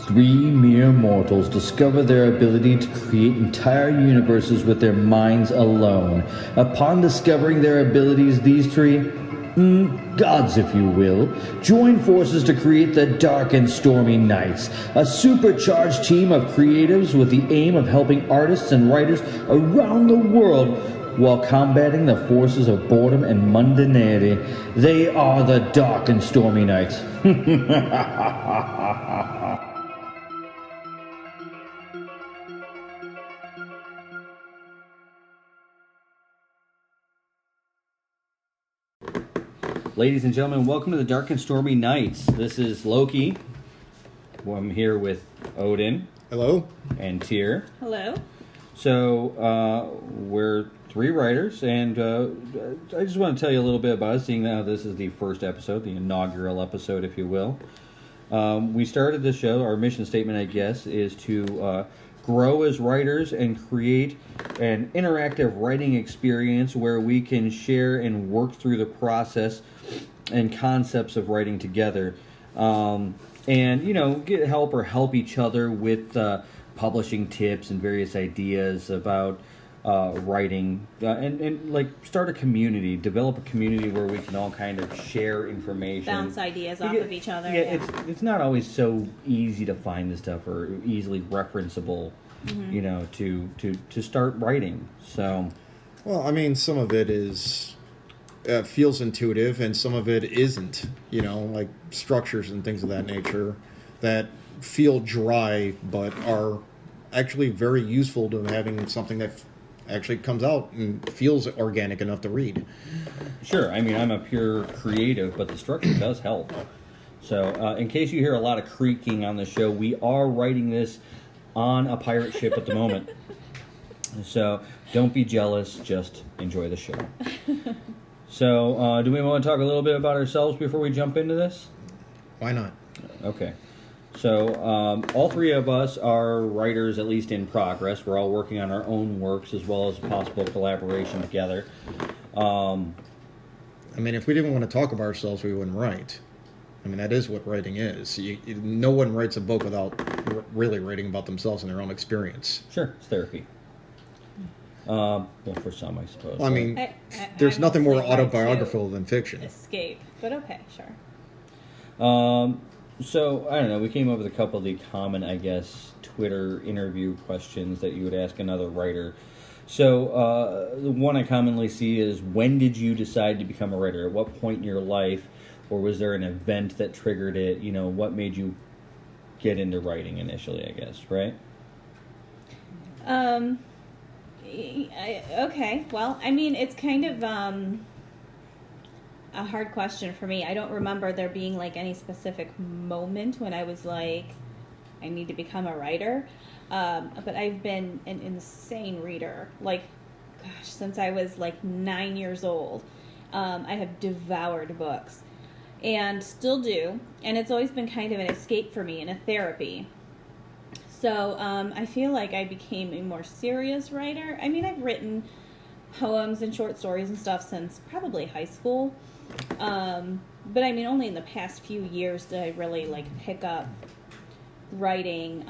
Three mere mortals discover their ability to create entire universes with their minds alone. Upon discovering their abilities, these three, gods if you will, join forces to create the Dark and Stormy Nights, a supercharged team of creatives with the aim of helping artists and writers around the world while combating the forces of boredom and mundanity. They are the Dark and Stormy Nights. Ladies and gentlemen, welcome to the Dark and Stormy Nights. This is Loki. I'm here with Odin. Hello. And Tyr. Hello. So, we're three writers, and I just want to tell you a little bit about us, seeing that this is the first episode, the inaugural episode, if you will. We started this show, our mission statement, I guess, is to grow as writers and create an interactive writing experience where we can share and work through the process and concepts of writing together. And, you know, get help or help each other with publishing tips and various ideas about writing, and like start a community, develop a community where we can all kind of share information, bounce ideas off of each other. Yeah, it's not always so easy to find this stuff or easily referenceable, you know, to start writing. So, well, I mean, some of it is feels intuitive, and some of it isn't. You know, like structures and things of that nature that feel dry, but are actually very useful to having something that actually comes out and feels organic enough to read. Sure. I mean, I'm a pure creative, but the structure does help. So, in case you hear a lot of creaking on the show, we are writing this on a pirate ship at the moment. So, don't be jealous. Just enjoy the show. So, do we want to talk a little bit about ourselves before we jump into this? Why not? Okay. So, all three of us are writers, at least in progress. We're all working on our own works as well as possible collaboration together. I mean, if we didn't want to talk about ourselves, we wouldn't write. I mean, that is what writing is. No one writes a book without really writing about themselves and their own experience. Sure, it's therapy. Well, for some, I suppose. Well, I mean, there's nothing more autobiographical than fiction. Escape, but okay, sure. So, I don't know, we came up with a couple of the common, I guess, Twitter interview questions that you would ask another writer. So, the one I commonly see is, when did you decide to become a writer? At what point in your life, or was there an event that triggered it? You know, what made you get into writing initially, I guess, right? Okay, well, I mean, it's kind of a hard question for me. I don't remember there being like any specific moment when I was like, I need to become a writer. But I've been an insane reader, like, gosh, since I was like 9 years old. I have devoured books and still do. And it's always been kind of an escape for me and a therapy. So I feel like I became a more serious writer. I mean, I've written poems and short stories and stuff since probably high school. But I mean, only in the past few years did I really like pick up writing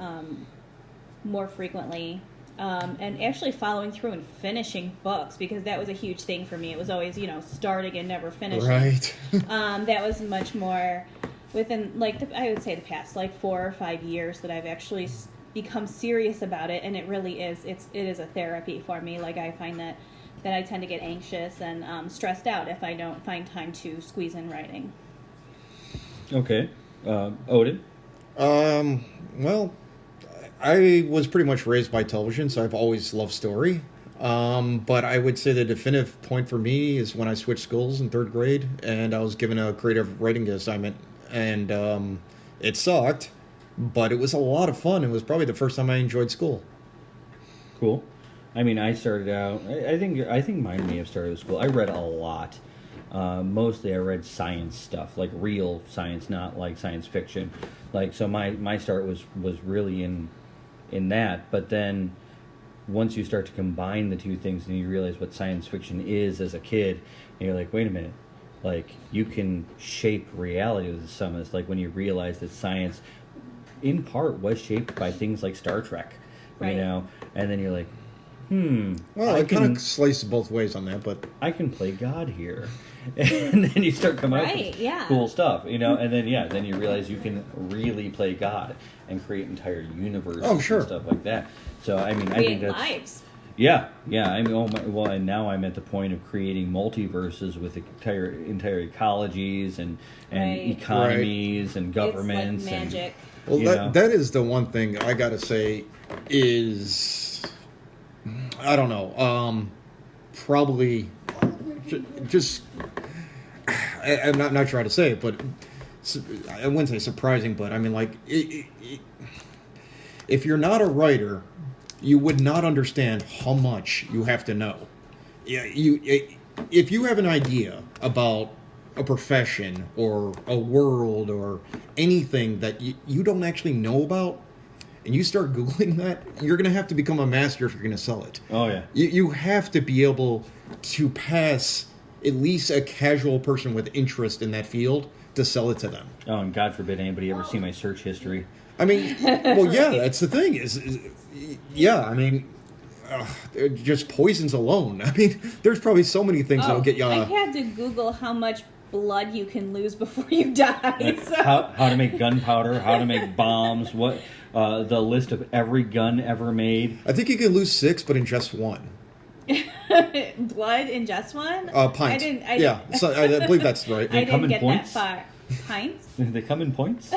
more frequently, and actually following through and finishing books, because that was a huge thing for me. It was always, you know, starting and never finishing. Right. That was much more within, like, I would say the past like 4 or 5 years that I've actually become serious about it, and it really is. It is a therapy for me. Like, I find that I tend to get anxious and stressed out if I don't find time to squeeze in writing. Okay. Odin? Well, I was pretty much raised by television, so I've always loved story. But I would say the definitive point for me is when I switched schools in 3rd grade, and I was given a creative writing assignment, and it sucked, but it was a lot of fun. It was probably the first time I enjoyed school. Cool. I mean, I started out, I think mine may have started with school. I read a lot. Mostly I read science stuff, like real science, not like science fiction. Like, so my start was really in that. But then once you start to combine the two things and you realize what science fiction is as a kid, and you're like, wait a minute, like, you can shape reality with some of this. Like, when you realize that science in part was shaped by things like Star Trek, Right. you know, and then you're like, Well, I kind of slice both ways on that, but I can play God here. And then you start coming up Right, with yeah. cool stuff, you know, and then then you realize you can really play God and create entire universes sure. and stuff like that. So I mean, I Create think that's lives. yeah. I mean, and now I'm at the point of creating multiverses with entire ecologies and Right. economies and governments. It's like magic. well, you know. that is the one thing I gotta say is, I don't know, probably just I'm not trying to say it, but I wouldn't say surprising, but I mean, like, if you're not a writer, you would not understand how much you have to know. Yeah, if you have an idea about a profession or a world or anything that you don't actually know about, and you start Googling that, you're going to have to become a master if you're going to sell it. Oh yeah. You have to be able to pass at least a casual person with interest in that field to sell it to them. Oh, and God forbid anybody ever see my search history. I mean, well, yeah, that's the thing. Yeah, I mean, just poisons alone. I mean, there's probably so many things that'll get you. I had to Google how much blood you can lose before you die. So. How to make gunpowder, how to make bombs, what the list of every gun ever made. I think you can lose 6, but ingest 1. Blood in just one? Pints. So I believe that's right. I come didn't in get points? that far. Pints? They come in points.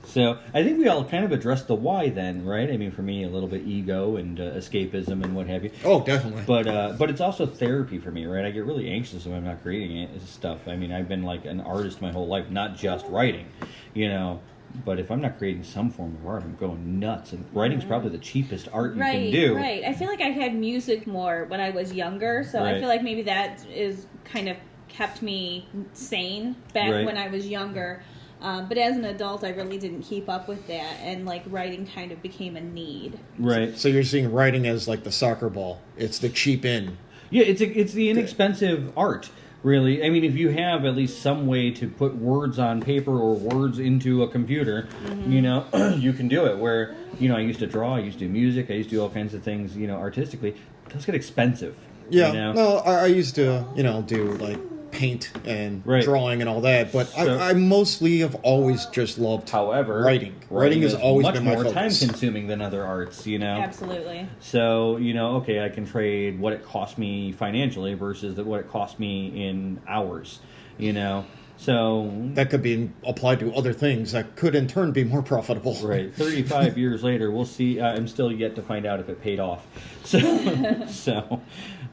So I think we all kind of addressed the why then, right? I mean, for me, a little bit ego and escapism and what have you. Oh, definitely. But it's also therapy for me, right? I get really anxious when I'm not creating stuff. I mean, I've been like an artist my whole life, not just writing, you know. But if I'm not creating some form of art, I'm going nuts. And writing's probably the cheapest art you can do. Right. I feel like I had music more when I was younger, so I Right. feel like maybe that is kind of kept me sane back Right. when I was younger. But as an adult, I really didn't keep up with that, and like writing kind of became a need. Right. So you're seeing writing as like the soccer ball. It's the cheap in. Yeah, it's the inexpensive art, really. I mean, if you have at least some way to put words on paper or words into a computer, you know, you can do it. Where, you know, I used to draw, I used to do music, I used to do all kinds of things, you know, artistically. Those get expensive. Yeah. You know? No, I used to, do like paint and Right. drawing and all that, but So- I mostly have always just loved However, writing. Writing has always much been my more focus. time consuming than other arts, you know. Absolutely. So, you know, okay, I can trade what it cost me financially versus what it cost me in hours, you know. So, That could be applied to other things that could in turn be more profitable. right, 35 years later, we'll see. I'm still yet to find out if it paid off. So,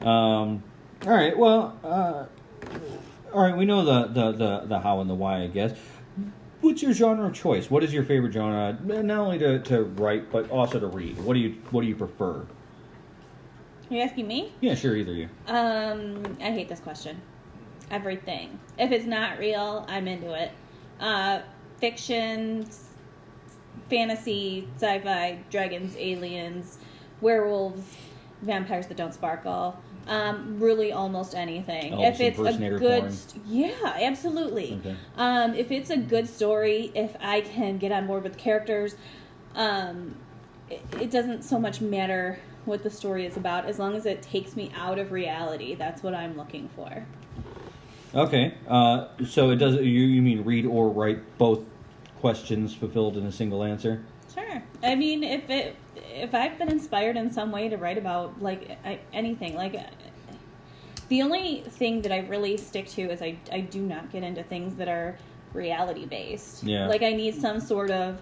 all right, well, all right, we know the how and the why, I guess. What's your genre of choice? What is your favorite genre, not only to write but also to read? What do you prefer? Are you asking me? Yeah, sure, either you. I hate this question. Everything. If it's not real, I'm into it. Fiction, fantasy, sci-fi, dragons, aliens, werewolves, vampires that don't sparkle. Really almost anything. Oh, If some it's a impersonator good, porn. yeah, absolutely. Okay. If it's a good story, if I can get on board with characters, it doesn't so much matter what the story is about, as long as it takes me out of reality. That's what I'm looking for. Okay, so it does. You mean read or write, both questions fulfilled in a single answer? Sure. I mean, if I've been inspired in some way to write about anything, the only thing that I really stick to is I do not get into things that are reality based. Yeah. Like I need some sort of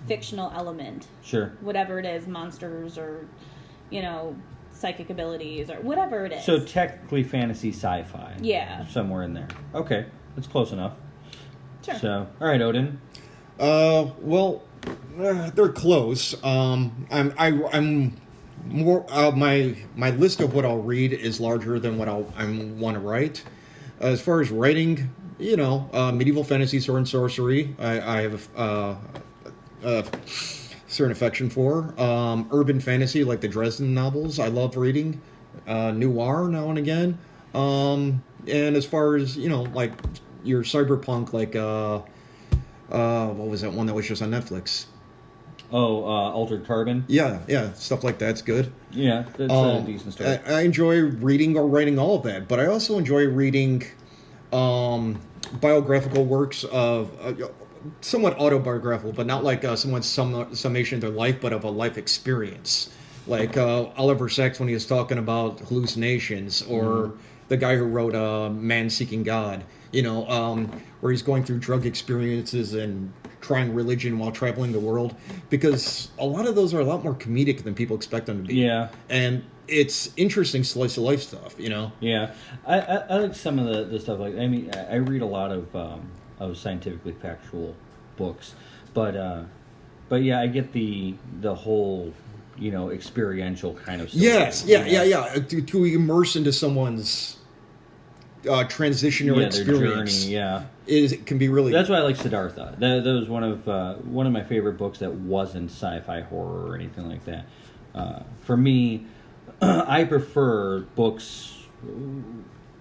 fictional element, Sure. whatever it is, monsters or, psychic abilities or whatever it is. So technically fantasy sci-fi. Yeah. Somewhere in there. Okay, that's close enough. Sure. So, all right, Odin. Well, they're close. I'm more. My list of what I'll read is larger than what I want to write. As far as writing, medieval fantasy, sword and sorcery. I have a certain affection for. Urban fantasy, like the Dresden novels, I love reading. Noir now and again. And as far as like your cyberpunk, like What was that one that was just on Netflix? Oh, Altered Carbon. Yeah, stuff like that's good. Yeah, that's a decent story. I enjoy reading or writing all of that, but I also enjoy reading biographical works of somewhat autobiographical, but not like someone's summation of their life, but of a life experience. Like Oliver Sacks when he was talking about hallucinations, or the guy who wrote Man Seeking God, where he's going through drug experiences and trying religion while traveling the world, because a lot of those are a lot more comedic than people expect them to be. Yeah. And it's interesting slice of life stuff, Yeah. I like some of the stuff. Like, I mean, I read a lot of scientifically factual books, but yeah, I get the whole, experiential kind of stuff. Yes, yeah. To immerse into someone's transition or experience, their journey, it can be really. That's why I like Siddhartha. That was one of my favorite books that wasn't sci-fi horror or anything like that. For me, I prefer books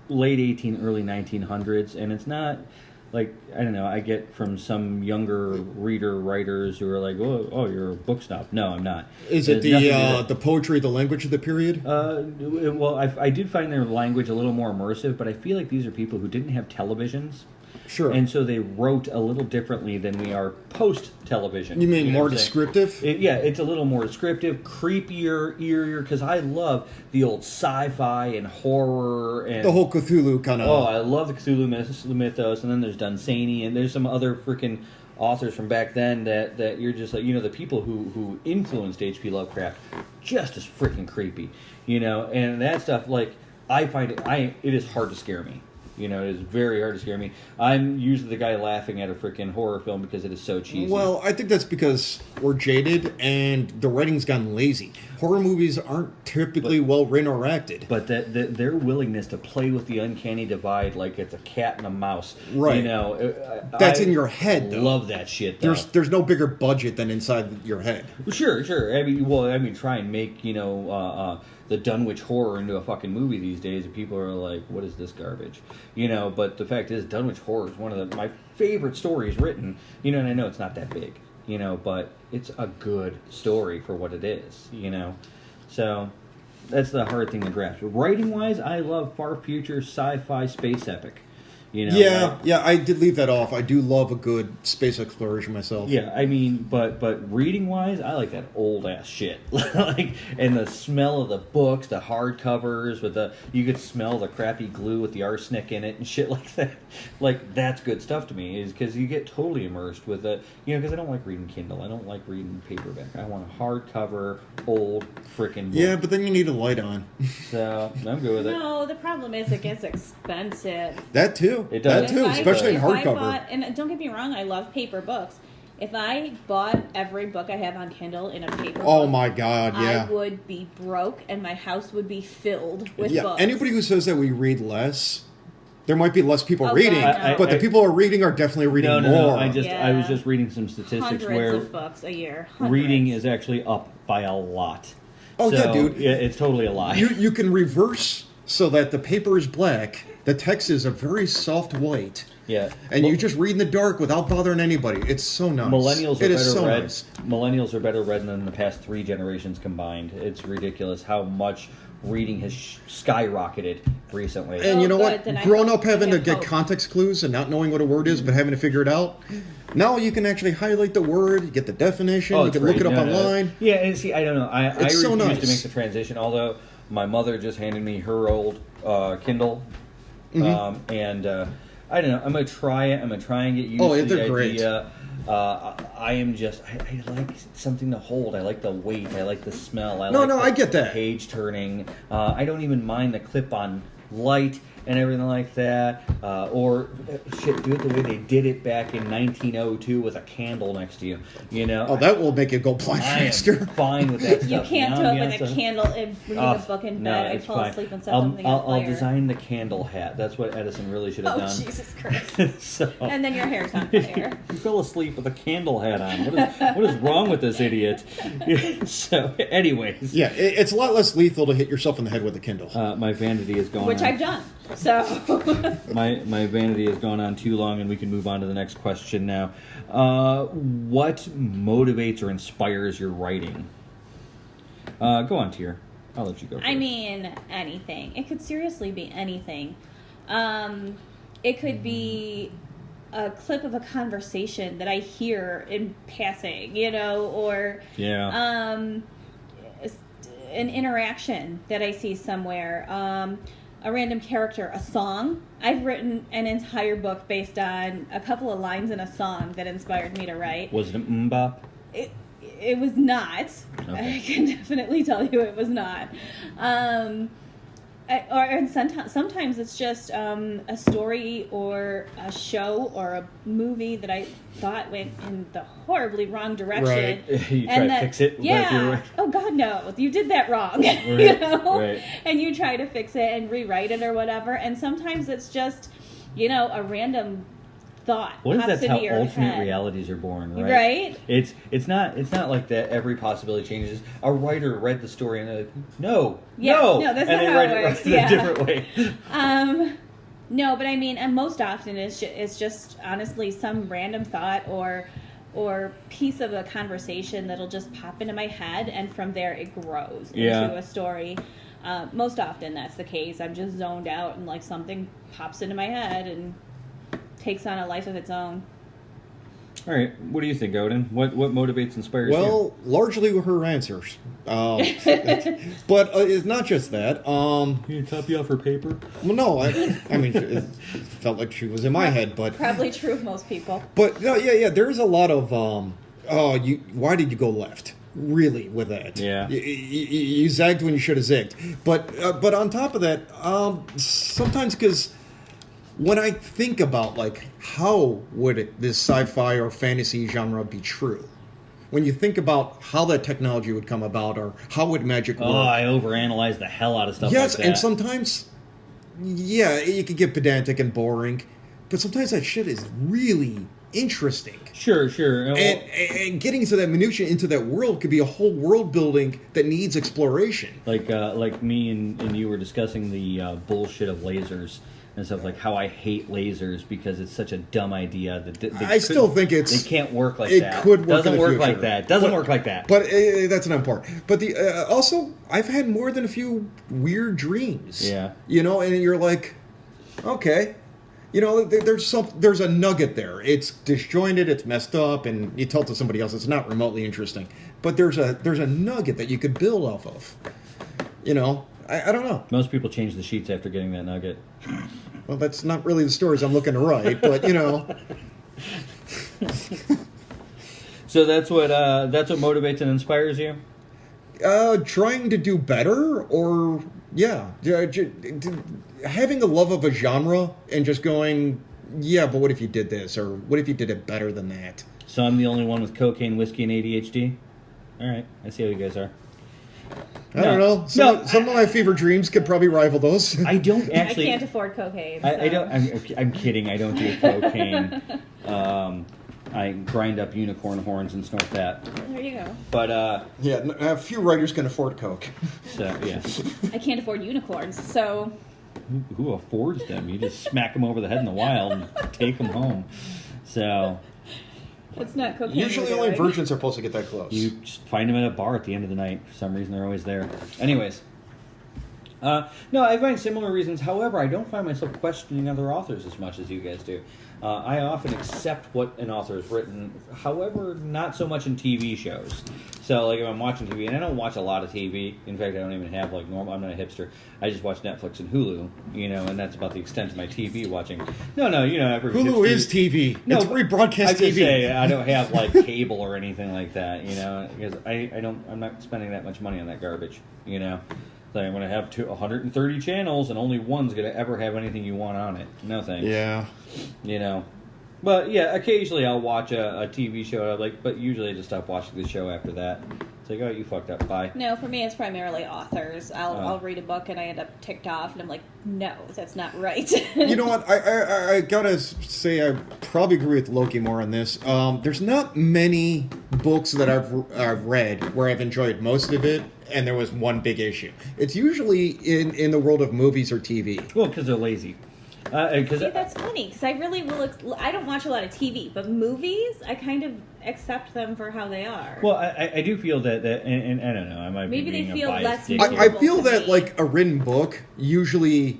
late 18, early 1900s, and it's not like, I don't know, I get from some younger writers who are like, oh, you're a book snob. No, I'm not. Is it the poetry, the language of the period? Well, I did find their language a little more immersive, but I feel like these are people who didn't have televisions. Sure. And so they wrote a little differently than we are post-television. You mean more descriptive? It's a little more descriptive, creepier, eerier, because I love the old sci-fi and horror. And the whole Cthulhu kind of... Oh, I love the Cthulhu mythos, and then there's Dunsany, and there's some other freaking authors from back then that you're just like, the people who influenced H.P. Lovecraft, just as freaking creepy, and that stuff, like, I find it is hard to scare me. It is very hard to scare me. I'm usually the guy laughing at a freaking horror film because it is so cheesy. Well, I think that's because we're jaded and the writing's gotten lazy. Horror movies aren't typically well written or acted. But their willingness to play with the uncanny divide like it's a cat and a mouse. Right. That's in your head, though. Love that shit, though. There's no bigger budget than inside your head. Sure. I mean, try and make, the Dunwich Horror into a fucking movie these days, and people are like, what is this garbage? But the fact is, Dunwich Horror is one of my favorite stories written, and I know it's not that big, but it's a good story for what it is, So that's the hard thing to grasp. Writing-wise, I love far future sci-fi space epic. Yeah, I did leave that off. I do love a good space exploration myself. Yeah, I mean, but reading wise, I like that old ass shit. And the smell of the books, the hardcovers with you could smell the crappy glue with the arsenic in it and shit like that. Like, that's good stuff to me, is because you get totally immersed with it. Because I don't like reading Kindle. I don't like reading paperback. I want a hardcover, old frickin' book. Yeah, but then you need a light on. So I'm good with it. No, the problem is it gets expensive. That too. It does. That too, especially in hardcover. And don't get me wrong, I love paper books. If I bought every book I have on Kindle in a paper book, my God, yeah. I would be broke and my house would be filled with books. Anybody who says that we read less, there might be less people reading, God, but the people who are reading are definitely reading more. No. I was just reading some statistics Hundreds of books a year. Reading is actually up by a lot. Oh, yeah, dude. Yeah, it's totally a lie. You can reverse so that the paper is black, the text is a very soft white. Yeah. And you just read in the dark without bothering anybody. It's so nice. Millennials are better read. Nice. Millennials are better read than the past 3 generations combined. It's ridiculous how much reading has skyrocketed recently. And you know what? Growing up having to get context clues and not knowing what a word is, but having to figure it out. Now you can actually highlight the word, you get the definition, you can look it up online. Yeah, and see, I don't know. I refuse so nice to make the transition, although my mother just handed me her old Kindle. And I don't know. I'm going to try it. I'm going to try and get used to the idea. I like something to hold. I like the weight. I like the smell. I get that. Page turning. I don't even mind the clip-on light and everything like that. Or, shit, do it the way they did it back in 1902 with a candle next to you. Oh, that will make it go blind faster. I'm fine with that stuff. You can't do it with a candle and read a book in bed. I fall asleep and set something on fire. I'll design the candle hat. That's what Edison really should have done. Oh, Jesus Christ. And then your hair's on fire. You fell asleep with a candle hat on. What is wrong with this idiot? So, anyways. Yeah, it's a lot less lethal to hit yourself in the head with a Kindle. My vanity is gone. Which I've done. So My vanity has gone on too long, and we can move on to the next question now. What motivates or inspires your writing? Go on, Tier. I'll let you go first. I mean, anything. It could seriously be anything. It could be a clip of a conversation that I hear in passing, or an interaction that I see somewhere, a random character, a song. I've written an entire book based on a couple of lines in a song that inspired me to write. Was it a mbop? It was not. Okay. I can definitely tell you it was not. Sometimes it's just a story or a show or a movie that I thought went in the horribly wrong direction. Right. You try to fix it? Yeah. Oh, God, no. You did that wrong. Right. Right. And you try to fix it and rewrite it or whatever. And sometimes it's just, a random thought. What if pops that's how into your alternate head. realities are born, right? Right? It's not like that every possibility changes. A writer read the story and they're like, no, No, that's and not they how write it it works. in a different way. No, but I mean, and most often it's just honestly some random thought or piece of a conversation that'll just pop into my head, and from there it grows into a story. Most often that's the case. I'm just zoned out and like something pops into my head and takes on a life of its own. All right, what do you think, Odin? What motivates, inspires you? Well, largely her answers. But it's not just that. You copy off her paper? Well, no, I mean, it felt like she was in my head, but... Probably true of most people. But, no, yeah, there's a lot of, why did you go left? Really, with that. Yeah. You zagged when you should have zigged. But on top of that, sometimes because... when I think about, like, how would this sci-fi or fantasy genre be true? When you think about how that technology would come about or how would magic work. Oh, I overanalyze the hell out of stuff yes, like that. and sometimes, yeah, it could get pedantic and boring. But sometimes that shit is really interesting. Sure. And getting to that minutia into that world could be a whole world building that needs exploration. Like me and you were discussing the bullshit of lasers and stuff, like how I hate lasers because it's such a dumb idea that I still think they can't work like that. It could work. Doesn't in the work future. like that. Doesn't work like that. But that's not important. But the also, I've had more than a few weird dreams. Yeah. And you're like, okay, there's a nugget there. It's disjointed, it's messed up, and you tell it to somebody else, it's not remotely interesting. But there's a nugget that you could build off of. I don't know. Most people change the sheets after getting that nugget. Well, that's not really the stories I'm looking to write, but So that's what motivates and inspires you? Trying to do better, or having a love of a genre and just going, yeah, but what if you did this, or what if you did it better than that? So I'm the only one with cocaine, whiskey, and ADHD? All right, I see how you guys are. I don't know. Some of my fever dreams could probably rival those. I don't actually. I can't afford cocaine. I don't. I'm kidding. I don't do cocaine. I grind up unicorn horns and snort that. There you go. But a few writers can afford coke. So yeah. I can't afford unicorns, so. Who affords them? You just smack them over the head in the wild and take them home. So. It's not cocaine. Usually only virgins are supposed to get that close. You just find them at a bar at the end of the night. For some reason, they're always there. Anyways. No, I find similar reasons. However, I don't find myself questioning other authors as much as you guys do. I often accept what an author has written. However, not so much in TV shows. So, like, if I'm watching TV, and I don't watch a lot of TV. In fact, I don't even have, like, normal. I'm not a hipster. I just watch Netflix and Hulu, and that's about the extent of my TV watching. No, every Hulu hipster, is TV. No, it's rebroadcast I TV. just say I don't have like cable or anything like that, because I'm not spending that much money on that garbage, So I'm going to have 130 channels and only one's going to ever have anything you want on it. No thanks. Yeah. But yeah, occasionally I'll watch a TV show, but usually I just stop watching the show after that. It's like, oh, you fucked up, bye. No, for me it's primarily authors. I'll read a book and I end up ticked off and I'm like, no, that's not right. You know what? I gotta say I probably agree with Loki more on this. There's not many books that I've read where I've enjoyed most of it and there was one big issue. It's usually in the world of movies or TV. Well, because they're lazy. See, that's funny because I really will. I don't watch a lot of TV, but movies, I kind of accept them for how they are. Well, I do feel that and I don't know. I might Maybe be being they feel a biased less dick movable. here. I feel to that me. like a written book usually.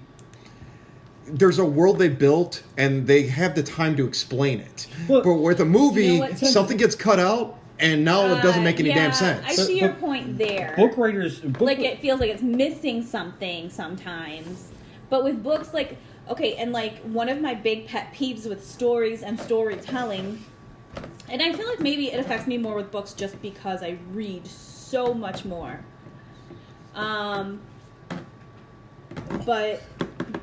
There's a world they built, and they have the time to explain it. Well, but with a movie, you know what? something gets cut out, and now it doesn't make any damn sense. I see your point there. Book writers, Like it feels like it's missing something sometimes. But with books, like okay, and like one of my big pet peeves with stories and storytelling, and I feel like maybe it affects me more with books just because I read so much more.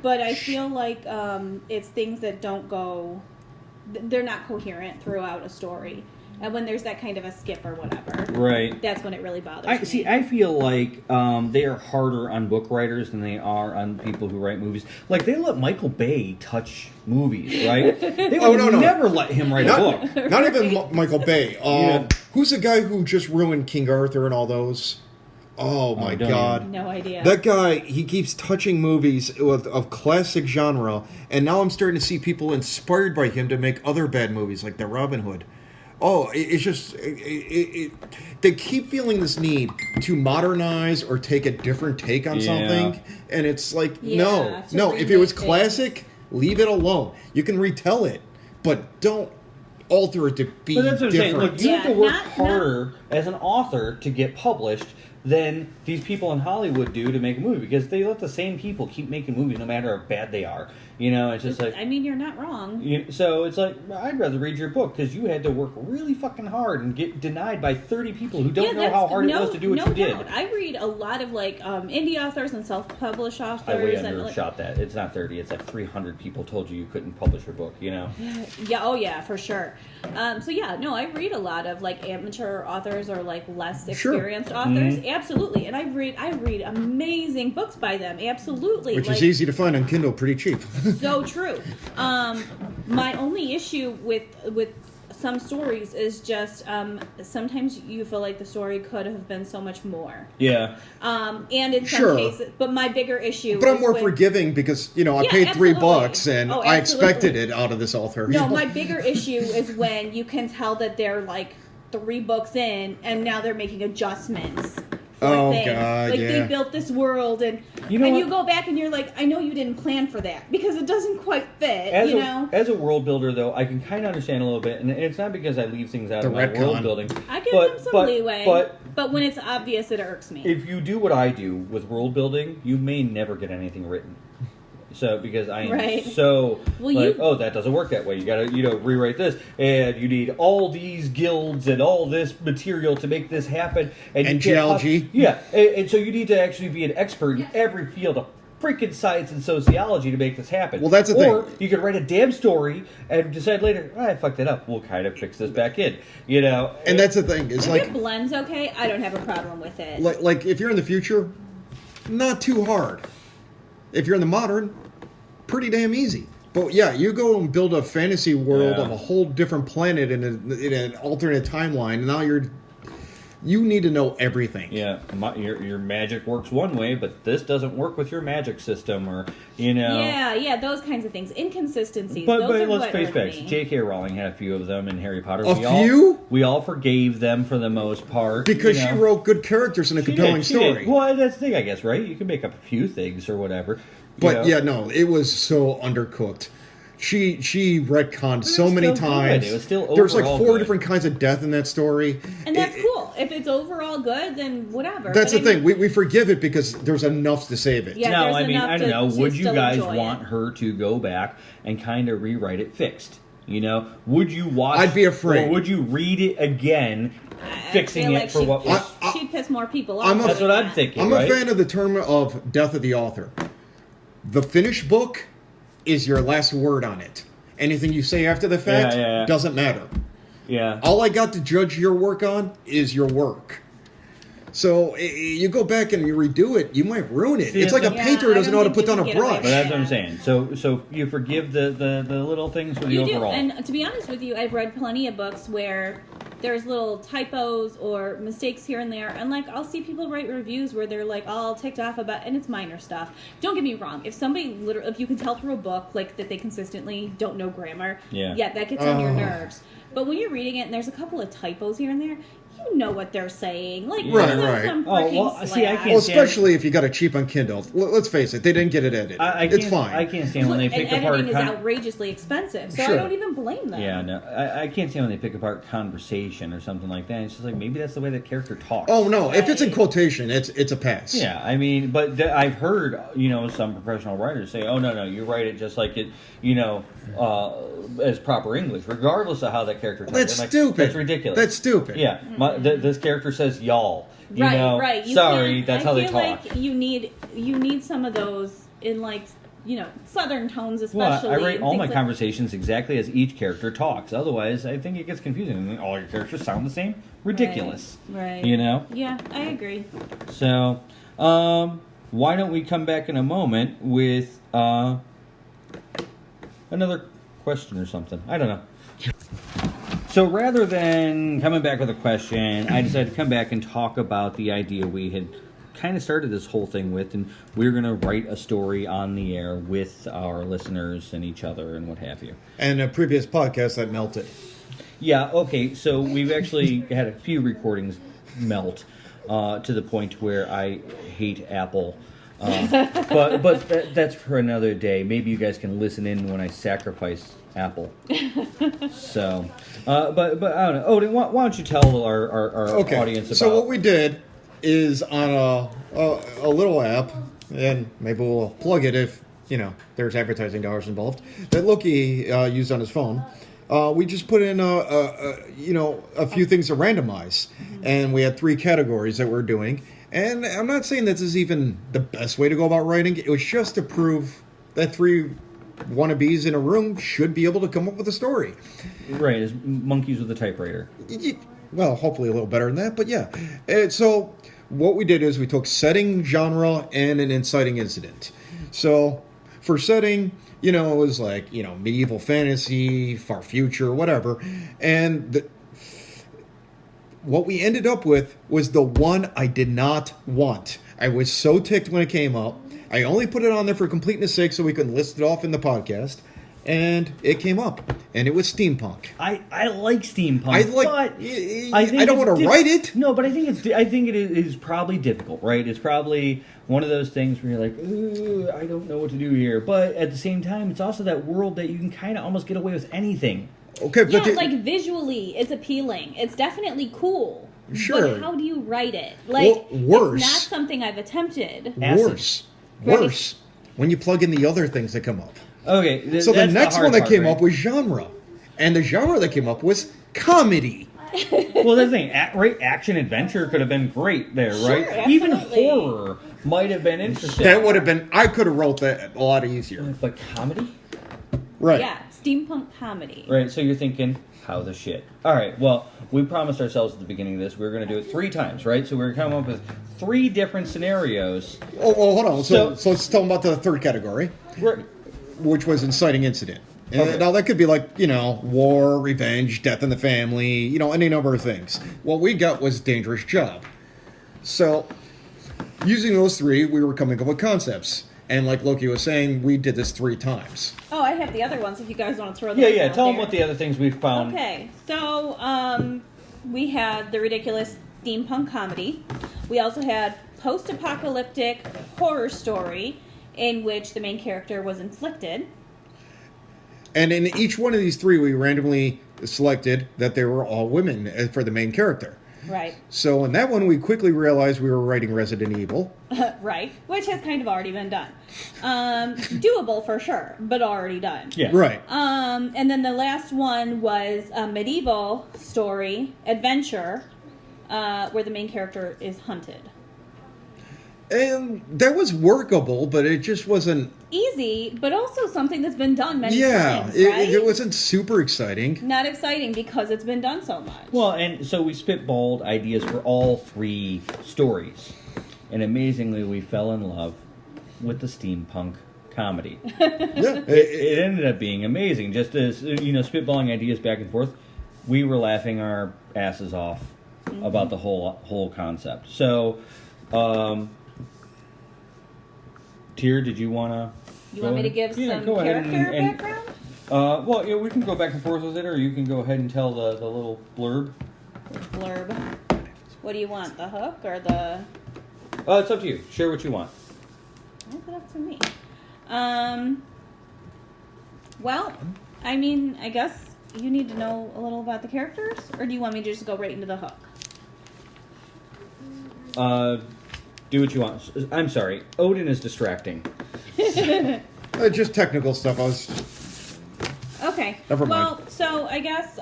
But I feel like it's things that don't go, they're not coherent throughout a story. And when there's that kind of a skip or whatever, right? that's when it really bothers me. I feel like they are harder on book writers than they are on people who write movies. Like they let Michael Bay touch movies, right? They would never let him write a book. Not even Michael Bay. Yeah. Who's the guy who just ruined King Arthur and all those? Oh my God! No idea. That guy, he keeps touching movies of classic genre, and now I'm starting to see people inspired by him to make other bad movies like The Robin Hood. Oh, it's just they keep feeling this need to modernize or take a different take on something, and it's like no. If it was classic, leave it alone. You can retell it, but don't alter it to be But that's what I'm saying. different. Look, you have to work harder as an author to get published than these people in Hollywood do to make a movie, because they let the same people keep making movies no matter how bad they are. You know, it's just like... I mean, you're not wrong. So it's like, I'd rather read your book because you had to work really fucking hard and get denied by 30 people who don't know how hard it was to do what you did. I read a lot of like indie authors and self-published authors. I way and undershot that. It's not 30. It's like 300 people told you couldn't publish your book, you know? Yeah, oh yeah, for sure. I read a lot of like amateur authors or like less experienced authors. Mm-hmm. Absolutely. And I read amazing books by them. Absolutely. Which is easy to find on Kindle pretty cheap. So true. My only issue with some stories is just sometimes you feel like the story could have been so much more. Yeah. And in some cases, but my bigger issue. But I'm more forgiving because I paid $3 and I expected it out of this author. No, my bigger issue is when you can tell that they're like 3 books in and now they're making adjustments. Oh God! Like they built this world, and you go back and you're like, I know you didn't plan for that because it doesn't quite fit. As a world builder, though, I can kind of understand a little bit, and it's not because I leave things out of my world building. I give them some leeway, but when it's obvious, it irks me. If you do what I do with world building, you may never get anything written. So, because I am so that doesn't work that way. You gotta, rewrite this, and you need all these guilds and all this material to make this happen. And geology. And so you need to actually be an expert in every field of freaking science and sociology to make this happen. Well, that's the thing. Or you could write a damn story and decide later, I fucked it up. We'll kind of fix this back in, And that's the thing. It's if it blends okay, I don't have a problem with it. Like if you're in the future, not too hard. If you're in the modern, pretty damn easy. But yeah, you go and build a fantasy world of a whole different planet in an alternate timeline, and now you need to know everything. Yeah, your magic works one way, but this doesn't work with your magic system, or Yeah, those kinds of things, inconsistencies. But let's face facts. J.K. Rowling had a few of them in Harry Potter. We all forgave them for the most part because she wrote good characters in a compelling story. Well, that's the thing, I guess, right? You can make up a few things or whatever. But it was so undercooked. She retconned so many times. It was still overall There's like 4 good. different kinds of death in that story. And that's cool. If it's overall good, then whatever. That's the thing. We forgive it because there's enough to save it. Yeah, now, I don't know. Would you guys want her to go back and kind of rewrite it fixed? Would you watch? I'd be afraid. Or would you read it again, fixing it for what was? She'd piss more people off. That's what I'm thinking. I'm a fan of the term of death of the author. The finished book is your last word on it. Anything you say after the fact doesn't matter. Yeah. All I got to judge your work on is your work. So you go back and you redo it, you might ruin it. It's like a painter who doesn't know how to put down a brush. But that's what I'm saying. So you forgive the little things with the overall. And to be honest with you, I've read plenty of books where there's little typos or mistakes here and there, and like I'll see people write reviews where they're like all ticked off about, and it's minor stuff. Don't get me wrong, if somebody literally, if you can tell through a book like that they consistently don't know grammar, that gets on your nerves. But when you're reading it and there's a couple of typos here and there, you know what they're saying. Like, right. Some freaking see, I can't well, especially if you got it cheap on Kindle. Let's face it, they didn't get it edited. It's fine. I can't stand when they pick apart. Editing is outrageously expensive, so I don't even blame them. Yeah, no, I can't stand when they pick apart conversation or something like that. It's just like, maybe that's the way the character talks. Oh no, if it's in quotation, it's a pass. Yeah, I mean, but I've heard, some professional writers say, "Oh no, you write it just like it, as proper English, regardless of how that character talks." That's stupid. That's ridiculous. That's stupid. Yeah, this character says y'all. Right. That's how they talk. Like you need some of those in Southern tones, especially. Well, I write all my conversations exactly as each character talks. Otherwise, I think it gets confusing. I mean, all your characters sound the same. Ridiculous. Right. Yeah, I agree. So, why don't we come back in a moment with another question or something? I don't know. So rather than coming back with a question, I decided to come back and talk about the idea we had kind of started this whole thing with, and we're going to write a story on the air with our listeners and each other and what have you. And a previous podcast that melted. Yeah, okay, so we've actually had a few recordings melt to the point where I hate Apple. But that's for another day. Maybe you guys can listen in when I sacrifice Apple. So, but I don't know. Odin, why don't you tell our audience about... So what we did is on a little app, and maybe we'll plug it if, there's advertising dollars involved, that Loki used on his phone. We just put in a few things to randomize, and we had 3 categories that we're doing. And I'm not saying this is even the best way to go about writing. It was just to prove that 3 wannabes in a room should be able to come up with a story. Right, as monkeys with a typewriter. Well, hopefully a little better than that, but yeah. And so what we did is we took setting, genre, and an inciting incident. So for setting, it was like, medieval fantasy, far future, whatever. And what we ended up with was the one I did not want. I was so ticked when it came up. I only put it on there for completeness sake so we could list it off in the podcast. And it came up. And it was steampunk. I like steampunk. I don't want to write it. No, but I think it is probably difficult, right? It's probably one of those things where you're like, ooh, I don't know what to do here. But at the same time, it's also that world that you can kind of almost get away with anything. Okay, but visually, it's appealing. It's definitely cool. Sure. But how do you write it? Worse. It's not something I've attempted. Worse. When you plug in the other things that come up. Okay. So the next one that came up was genre. And the genre that came up was comedy. Well, that's the thing. Action adventure could have been great there, right? Absolutely. Even horror might have been interesting. That would have been... I could have wrote that a lot easier. But comedy? Right. Yeah, steampunk comedy. Right, so you're thinking, how the shit? All right, well, we promised ourselves at the beginning of this we were going to do it 3 times, right? So we're going to come up with 3 different scenarios. Oh, hold on. So let's tell them about the 3rd category, which was inciting incident. Okay. Now, that could be like, war, revenge, death in the family, any number of things. What we got was dangerous job. So, using those 3, we were coming up with concepts. And like Loki was saying, we did this 3 times. Oh, I have the other ones if you guys want to throw them out tell them what the other things we've found. Okay, so we had the ridiculous steampunk comedy. We also had post-apocalyptic horror story in which the main character was inflicted. And in each one of these 3, we randomly selected that they were all women for the main character. Right. So in that one, we quickly realized we were writing Resident Evil. Right, which has kind of already been done. Doable for sure, but already done. Yeah. Right. And then the last one was a medieval story, adventure, where the main character is hunted. And that was workable, but it just wasn't... easy, but also something that's been done many times, right? It wasn't super exciting. Not exciting because it's been done so much. Well, and so we spitballed ideas for all 3 stories. And amazingly, we fell in love with the steampunk comedy. Yeah. It ended up being amazing. Just as, spitballing ideas back and forth, we were laughing our asses off about the whole concept. So, Tyr, did you want to? You want me to give some character background? Well, we can go back and forth with it, or you can go ahead and tell the little blurb. Blurb. What do you want, the hook or the... It's up to you. Share what you want. That's up to me. Well, I mean, I guess you need to know a little about the characters, or do you want me to just go right into the hook? Do what you want. I'm sorry. Odin is distracting. Just technical stuff. Okay. Never mind. Well, so I guess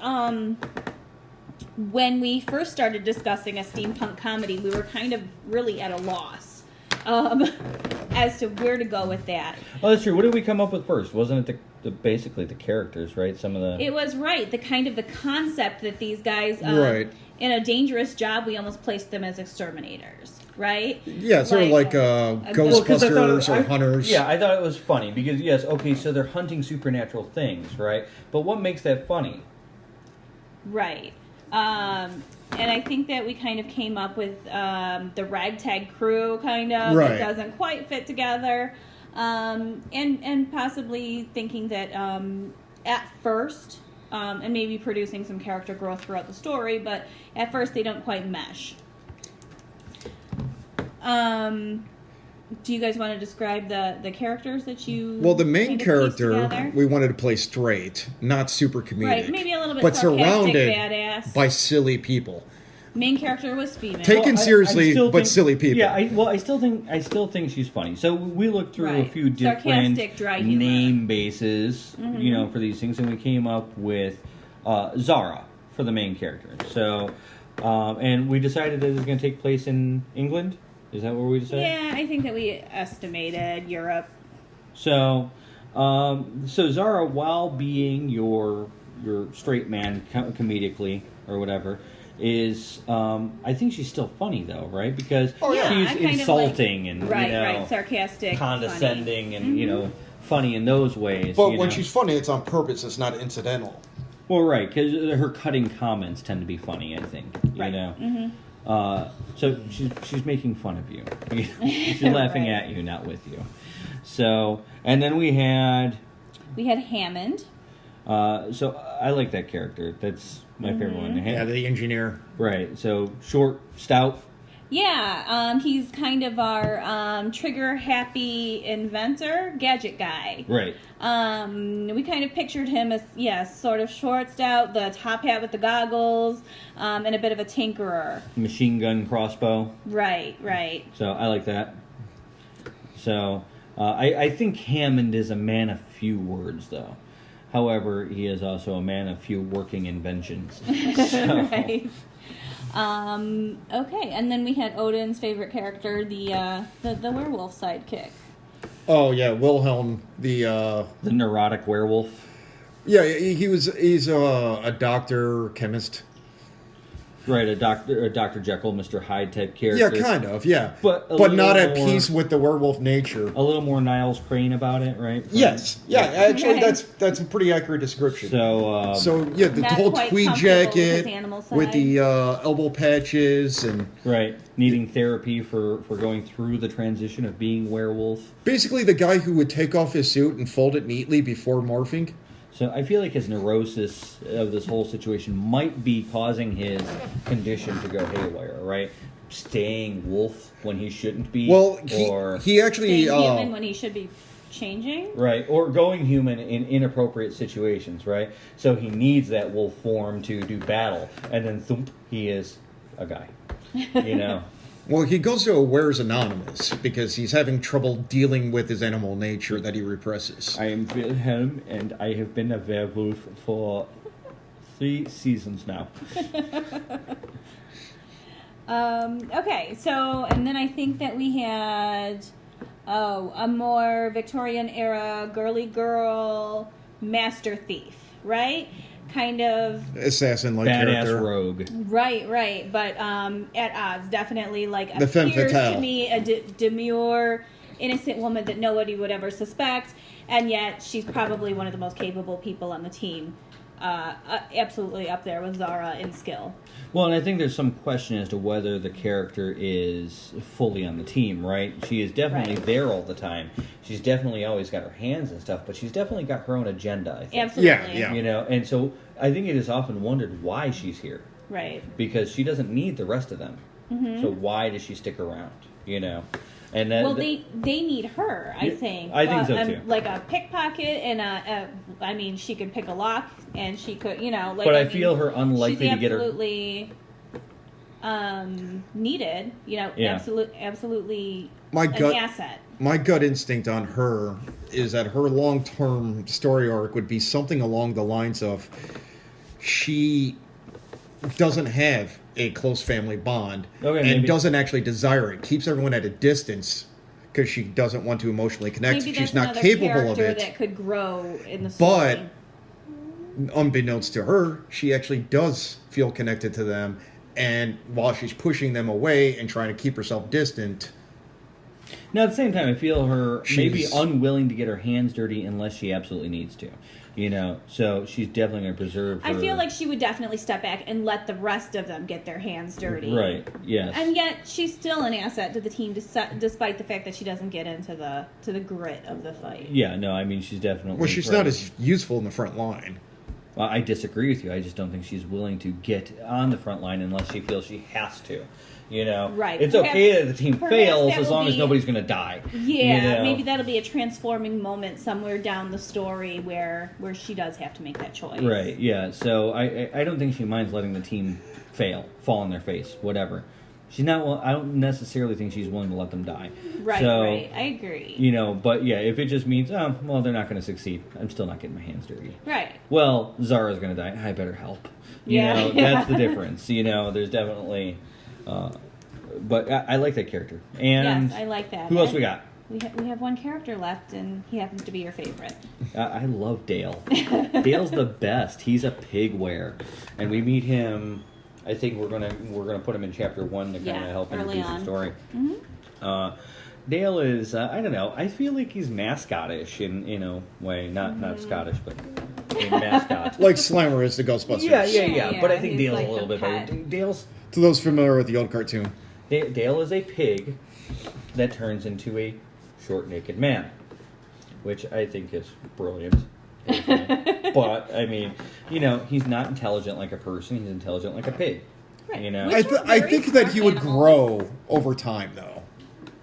when we first started discussing a steampunk comedy, we were kind of really at a loss as to where to go with that. Oh, that's true. What did we come up with first? Wasn't it basically the characters, right? Some of the... It was the concept that these guys, right. in a dangerous job, we almost placed them as exterminators, right? Yeah, sort of like Ghostbusters or Hunters. Yeah, I thought it was funny because, yes, okay, so they're hunting supernatural things, right? But what makes that funny? Right. And I think that we kind of came up with the ragtag crew, kind of. Right. It doesn't quite fit together. And possibly thinking that at first, and maybe producing some character growth throughout the story, but at first they don't quite mesh. Do you guys want to describe the characters that you... Well, the main kind of character we wanted to play straight, not super comedic. Right, maybe a little bit but sarcastic, surrounded badass. by silly people. Main character was female. Taken seriously, still but think, silly people. Yeah, I still think she's funny. So we looked through a few different dry humor. name bases, for these things, and we came up with Zara for the main character. So, and we decided that it was going to take place in England. Is that where we decided? Yeah, I think that we estimated Europe. So, Zara, while being your straight man comedically or whatever, is I think she's still funny though, right? Because she's insulting and right, sarcastic, condescending, funny. and funny in those ways. But when she's funny, it's on purpose. It's not incidental. Well, right, because her cutting comments tend to be funny. I think so she's making fun of you. She's laughing at you, not with you. So, and then we had Hammond. So I like that character. That's my favorite one. Yeah, the engineer. Right. So short, stout. Yeah, he's kind of our trigger-happy inventor, gadget guy. Right. We kind of pictured him as, sort of short, stout, the top hat with the goggles, and a bit of a tinkerer. Machine gun crossbow. Right. So I like that. So I think Hammond is a man of few words, though. However, he is also a man of few working inventions. So. Right. Okay, and then we had Odin's favorite character, the werewolf sidekick. Oh yeah, Wilhelm, the neurotic werewolf. Yeah, he's a doctor, chemist. Right, a Dr. Jekyll, Mr. Hyde type character. Yeah, kind of, yeah. But not at peace with the werewolf nature. A little more Niles Crane about it, right? Yes. Yeah, actually that's a pretty accurate description. So yeah, the whole tweed jacket with the elbow patches and right, needing therapy for going through the transition of being werewolf. Basically the guy who would take off his suit and fold it neatly before morphing. So I feel like his neurosis of this whole situation might be causing his condition to go haywire, right? Staying wolf when he shouldn't be. Well, he actually... Staying human when he should be changing? Right, or going human in inappropriate situations, right? So he needs that wolf form to do battle, and then thump, he is a guy, Well, he goes to a Where's Anonymous because he's having trouble dealing with his animal nature that he represses. I am Wilhelm, and I have been a werewolf for 3 seasons now. Okay, so, and then I think that we had, a more Victorian era girly girl master thief, right? Kind of assassin-like badass character. Rogue. Right. But at odds, definitely like the femme appears fatale. to me a demure, innocent woman that nobody would ever suspect, and yet she's probably one of the most capable people on the team. absolutely up there with Zara in skill. Well, and I think there's some question as to whether the character is fully on the team, right? She is definitely Right. there all the time. She's definitely always got her hands and stuff, but she's definitely got her own agenda, I think. Absolutely. Yeah. You know, and so I think it is often wondered why she's here. Right. Because she doesn't need the rest of them. Mm-hmm. So why does she stick around? You know? And that, Well, they need her, I Yeah, think. I think so, too. Like a pickpocket and I mean, she could pick a lock and she could, you know, like. but I mean, feel her unlikely she's to get her. absolutely needed. You know, Yeah. absolutely My an gut, asset. my gut instinct on her is that her long-term story arc would be something along the lines of she doesn't have a close family bond Okay, and maybe. doesn't actually desire it, keeps everyone at a distance because she doesn't want to emotionally connect. Maybe She's that's not another capable of character it. that could grow in the story. But unbeknownst to her, she actually does feel connected to them, and while she's pushing them away and trying to keep herself distant, Now, at the same time, I feel her maybe She's- unwilling to get her hands dirty unless she absolutely needs to. You know, so she's definitely going to preserve her. I feel like she would definitely step back and let the rest of them get their hands dirty. Right, yes. And yet she's still an asset to the team, despite the fact that she doesn't get into the grit of the fight. Yeah, no, I mean, she's definitely... well, she's not as useful in the front line. Well, I disagree with you. I just don't think she's willing to get on the front line unless she feels she has to. You know? Right. It's okay that the team Perhaps fails that as will long as be- nobody's going to die. Yeah, you know? maybe that'll be a transforming moment somewhere down the story where she does have to make that choice. Right, yeah. So I don't think she minds letting the team fall on their face, whatever. She's not... I don't necessarily think she's willing to let them die. Right, So, right. I agree. You know, but yeah, if it just means, oh, well, they're not going to succeed, I'm still not getting my hands dirty. Right. Well, Zara's going to die. I better help. You Yeah, know, yeah. that's the difference. You know, there's definitely... but I like that character. And Yes, I like that. who else we got? We have one character left, and he happens to be your favorite. I love Dale. Dale's the best. He's a pig wearer. And we meet him... I think we're gonna put him in chapter 1 to kind of Yeah, help early introduce the on. story. Mm-hmm. Dale is I don't know. I feel like he's mascotish in a way, not Scottish, but a mascot. Like Slimer is the Ghostbusters. Yeah. Yeah, But I think he's Dale's like a little the bit better. pet. Dale's To those familiar with the old cartoon. Dale is a pig that turns into a short, naked man, which I think is brilliant. But I mean, you know, he's not intelligent like a person. He's intelligent like a pig. Right. You know, Which are I very think that smart he would animals. grow over time, though.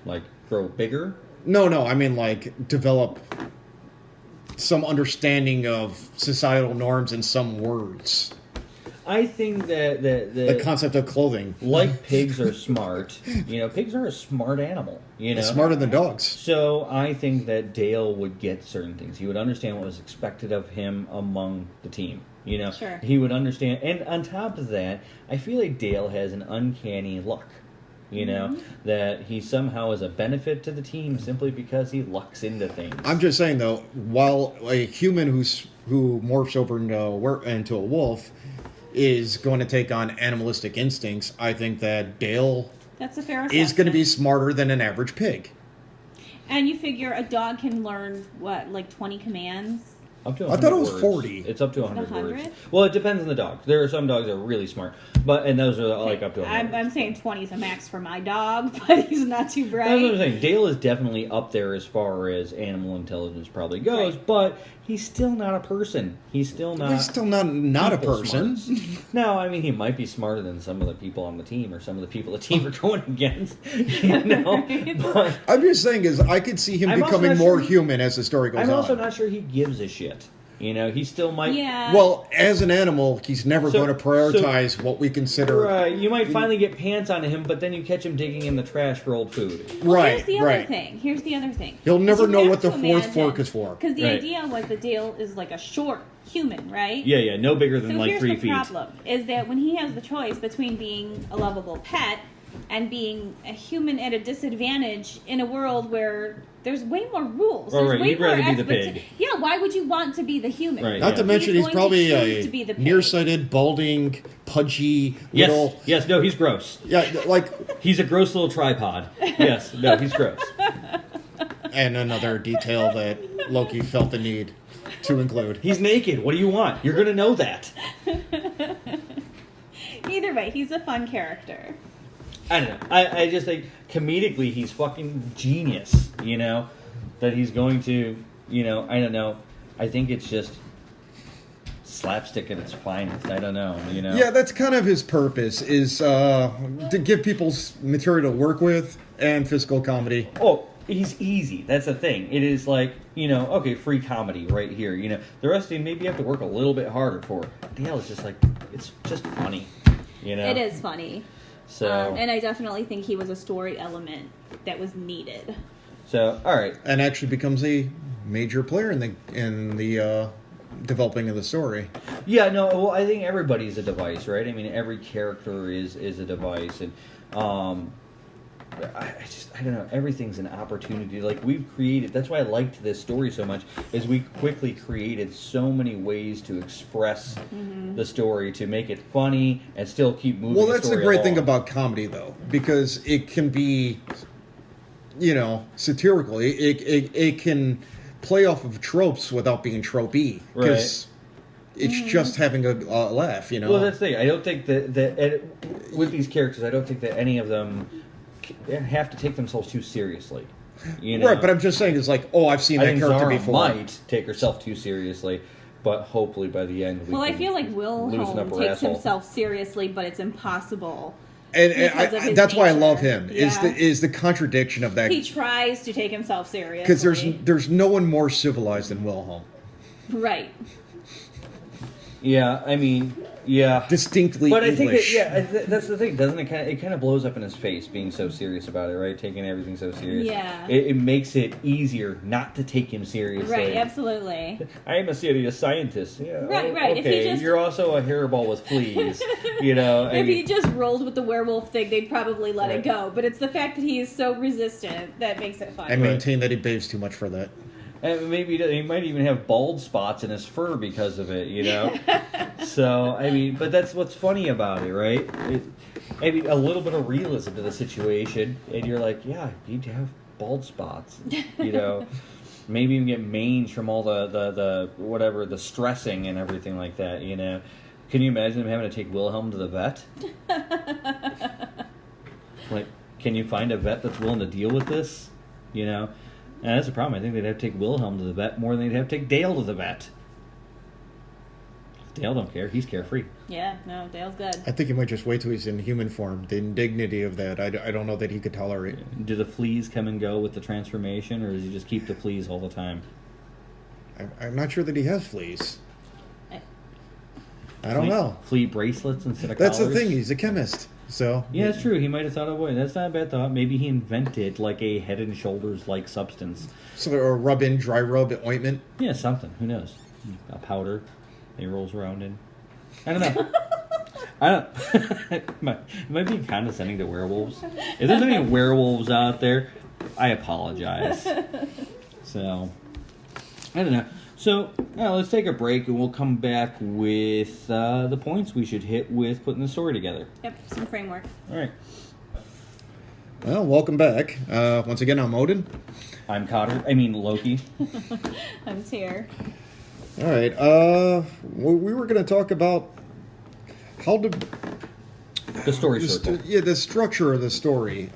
like grow bigger. No, I mean, like, develop some understanding of societal norms and some words. I think that The concept of clothing. like pigs are smart. You know, pigs are a smart animal. You know, Smarter than dogs. So I think that Dale would get certain things. He would understand what was expected of him among the team. You know, Sure. He would understand, and on top of that, I feel like Dale has an uncanny luck. You know, that he somehow is a benefit to the team simply because he lucks into things. I'm just saying, though, while a human who morphs over into a wolf is going to take on animalistic instincts, I think that Dale That's a fair is going to assessment. be smarter than an average pig. And you figure a dog can learn, what, like 20 commands? Up to I 100 thought it was words. 40. It's up to Is it 100 words. 100? Well, it depends on the dog. There are some dogs that are really smart, and those are like up to 100. I'm saying 20 is a max for my dog, but he's not too bright. That's what I'm saying. Dale is definitely up there as far as animal intelligence probably goes, Right. but he's still not a person. He's still not. He's still not a people person. smarts. No, I mean he might be smarter than some of the people on the team, or some of the people the team are going against. You know, but I'm just saying is I could see him I'm also becoming not more sure he- human as the story goes I'm on. also not sure he gives a shit. You know, he still might. Yeah. Well, as an animal, he's never So- going to prioritize what we consider. Right, you might finally get pants on him, but then you catch him digging in the trash for old food. Right, Here's the other right. thing. Here's the other thing. He'll never You know have what the to fourth imagine- fork is for. Because the Right. idea was that Dale is like a short human, right? Yeah, no bigger than So like here's 3 the feet. problem: is that when he has the choice between being a lovable pet and being a human at a disadvantage in a world where there's way more rules. Oh, There's right, way you'd more rather be the expecta- pig. Yeah, why would you want to be the human? Right. Not to Yeah. mention He's he's going to probably choose to be the pig. nearsighted, balding, pudgy, Yes, little. yes, no, he's gross. Yeah, like, He's a gross little tripod. Yes, no, he's gross. and another detail that Loki felt the need. to include. He's naked. What do you want? You're gonna know that. Either way, he's a fun character. I don't know. I just think comedically he's fucking genius. That he's going to. I don't know. I think it's just slapstick at its finest. I don't know. Yeah, that's kind of his purpose, is to give people material to work with and physical comedy. Oh, he's easy. That's the thing. It is like, okay, free comedy right here. The rest of you maybe have to work a little bit harder for. Dale is just like, it's just funny. It is funny. So, and I definitely think he was a story element that was needed. So, all right. And actually becomes a major player in the developing of the story. Yeah, no, well, I think everybody's a device, right? I mean, every character is a device, and I don't know, everything's an opportunity. Like, we've created, that's why I liked this story so much, is we quickly created so many ways to express the story, to make it funny and still keep moving. Well, that's the great thing along. about comedy, though, because it can be, satirical. It can play off of tropes without being tropey, because it's just having a laugh, Well, that's the thing. I don't think that with these characters, I don't think that any of them have to take themselves too seriously. Right, but I'm just saying, it's like, I've seen that character Zara before. Might take herself too seriously, but hopefully by the end, I feel like loosen up Wilhelm her takes asshole. himself seriously, but it's impossible. And that's why I love him. Yeah. Is the contradiction of that? He tries to take himself seriously. Because there's no one more civilized than Wilhelm. Right. Yeah, I mean, yeah. Distinctly but English. I think that's the thing, doesn't it? It kind of blows up in his face being so serious about it, right? Taking everything so serious. Yeah. It makes it easier not to take him seriously. Right, absolutely. I am a serious scientist. Yeah. Right, right. If he Okay, just- you're also a hairball with fleas. If he just rolled with the werewolf thing, they'd probably let Right. it go. But it's the fact that he is so resistant that makes it fun. I maintain that he bathes too much for that. And maybe he might even have bald spots in his fur because of it, So, I mean, but that's what's funny about it, right? I mean, a little bit of realism to the situation, and you're like, yeah, you have bald spots, Maybe even get mange from all the whatever, the stressing and everything like that, Can you imagine them having to take Wilhelm to the vet? Like, can you find a vet that's willing to deal with this, And that's the problem. I think they'd have to take Wilhelm to the vet more than they'd have to take Dale to the vet. Dale don't care. He's carefree. Yeah, no, Dale's good. I think he might just wait till he's in human form. The indignity of that, I don't know that he could tolerate. Do the fleas come and go with the transformation, or does he just keep the fleas all the time? I'm not sure that he has fleas. I don't Flea- know. Flea bracelets instead of That's collars? the thing. He's a chemist. So Yeah, it's true. He might have thought of a way. That's not a bad thought. Maybe he invented like a Head and Shoulders like substance. or dry rub ointment. Yeah, something. Who knows? A powder he rolls around in. I don't know. I don't. Am I being condescending to werewolves? If there's any werewolves out there, I apologize. So, I don't know. So, let's take a break and we'll come back with the points we should hit with putting the story together. Yep, some framework. All right. Well, welcome back. Once again, I'm Odin. I'm Loki. I'm here. All right. We were going to talk about how to The story circle. the structure of the story.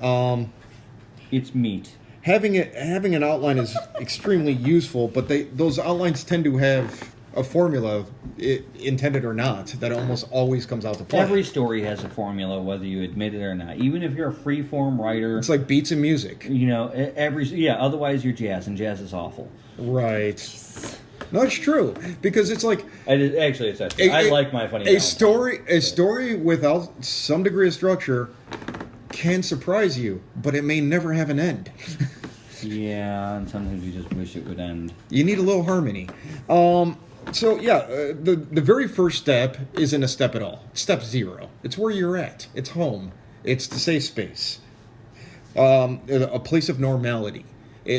It's meat. Having an outline is extremely useful, but those outlines tend to have a formula, intended or not, that almost always comes out to play. Every story has a formula, whether you admit it or not. Even if you're a free-form writer, It's like beats and music. otherwise you're jazz, and jazz is awful. Right. No, it's true, because it's like It's actually. I like my funny. a story without some degree of structure can surprise you, but it may never have an end. Yeah, and sometimes you just wish it would end. You need a little harmony. The very first step isn't a step at all. Step 0. It's where you're at. It's home. It's the safe space. A place of normality.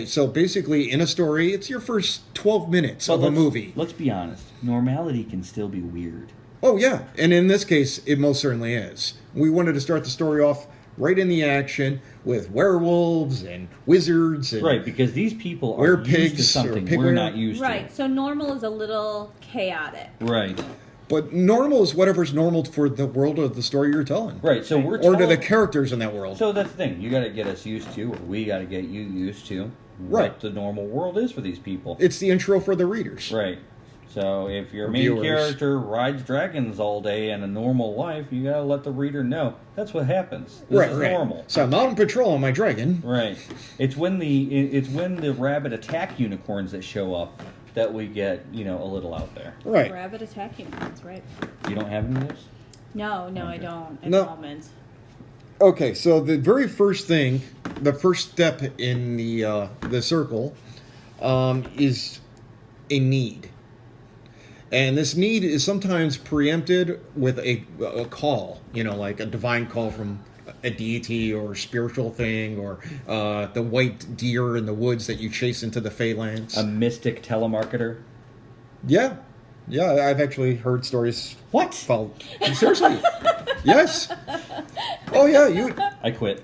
So basically, in a story, it's your first 12 minutes of a movie. Let's be honest. Normality can still be weird. Oh, yeah. And in this case, it most certainly is. We wanted to start the story off right in the action with werewolves and wizards and Right, because these people are used to pigs or something pig we're were. not used Right. So normal is a little chaotic. to. Right. But normal is whatever's normal for the world of the story you're telling. Right. So we're Or to the told- characters in that world. So that's the thing. You got to get us used to, or we got to get you used to, Right. what the normal world is for these people. It's the intro for the readers. Right. So if your Or main viewers. character rides dragons all day in a normal life, you got to let the reader know that's what happens. This Right, is right. normal. So I'm out on patrol on my dragon. Right. It's when the rabbit attack unicorns that show up that we get, a little out there. Right. Rabbit attack unicorns, right? You don't have any of those? No, I Okay. don't at No. the moment. Okay, so the very first thing, the first step in the circle, is a need. And this need is sometimes preempted with a call, like a divine call from a deity or spiritual thing, or the white deer in the woods that you chase into the Feylands. A mystic telemarketer? Yeah, I've actually heard stories. What? Seriously? Yes. Oh yeah, you. I quit.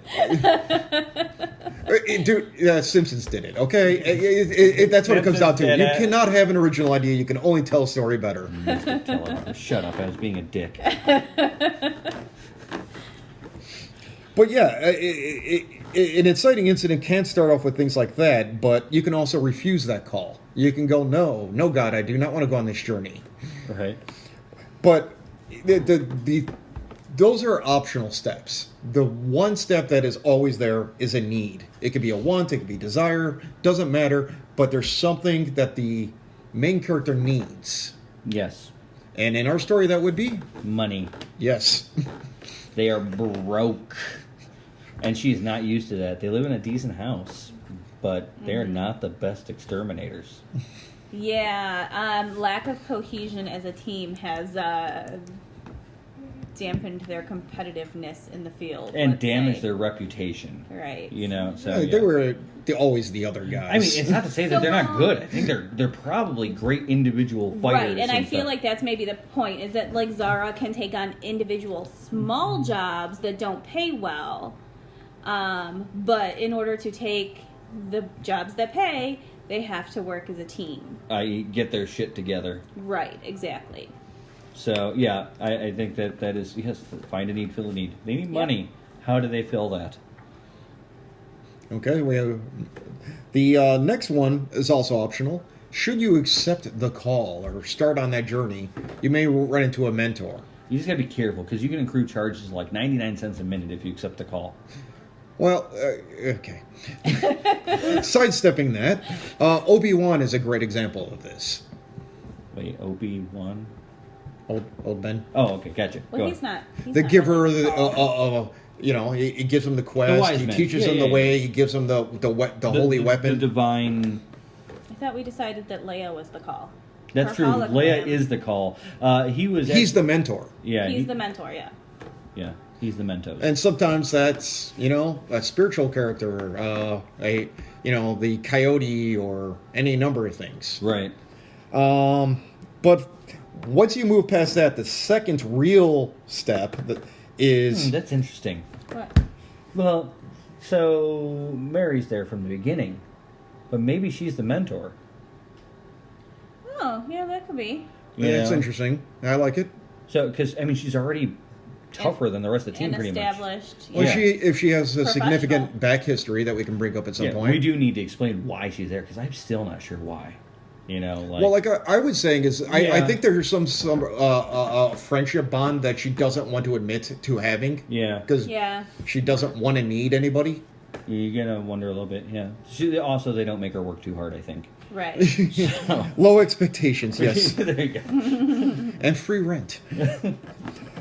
Dude, Simpsons did it. Okay, that's what it comes down to. Simpsons You did it. cannot have an original idea. You can only tell a story better. Mystic telemarketer. Shut up, I was being a dick. But yeah, an inciting incident can start off with things like that, but you can also refuse that call. You can go, no, God, I do not want to go on this journey. Right. But those are optional steps. The one step that is always there is a need. It could be a want, it could be desire, doesn't matter, but there's something that the main character needs. Yes. And in our story, that would be? Money. Yes. They are broke. And she's not used to that. They live in a decent house, but they're not the best exterminators. Yeah, lack of cohesion as a team has dampened their competitiveness in the field. And let's damaged say. their reputation. Right. So They were always the other guys. I mean, it's not to say that So they're not long- good. I think they're probably great individual fighters. Right, and I feel stuff. like that's maybe the point, is that like Zara can take on individual small jobs that don't pay well, but in order to take the jobs that pay, they have to work as a team. I get their shit together. Right, exactly. So yeah, I think that is, yes, find a need, fill a need. They need money. How do they fill that? Okay, we have the next one is also optional. Should you accept the call or start on that journey, you may run into a mentor. You just gotta be careful because you can accrue charges like 99 cents a minute if you accept the call. Well, okay. Sidestepping that, Obi-Wan is a great example of this. Wait, Obi-Wan? Old Ben. Oh, okay, gotcha. Well, Go he's on. not. The not giver, really called. he gives him the quest. wise He man. teaches Yeah, him yeah, the yeah. way. He gives him the holy weapon. The divine. I thought we decided that Leia was the call. That's Her true. hologram. Leia is the call. He's the mentor. Yeah. He's the mentor, yeah. Yeah. He's the Mentos. And sometimes that's, a spiritual character, the coyote or any number of things. Right. But once you move past that, the second real step is... That's interesting. What? Well, so Mary's there from the beginning, but maybe she's the mentor. Oh, yeah, that could be. It's know? interesting. I like it. So, because she's already tougher than the rest of the team, And pretty much. established. Well, Yeah. if she has a significant Professional. back history that we can bring up at some Yeah, point. we do need to explain why she's there because I'm still not sure why. Well, like I was saying, I Yeah. think there's some friendship bond that she doesn't want to admit to having. Yeah. Because Yeah. she doesn't want to need anybody. You're gonna wonder a little bit. Yeah. Also, they don't make her work too hard, I think. Right. So, Low expectations, yes. there you go. And free rent.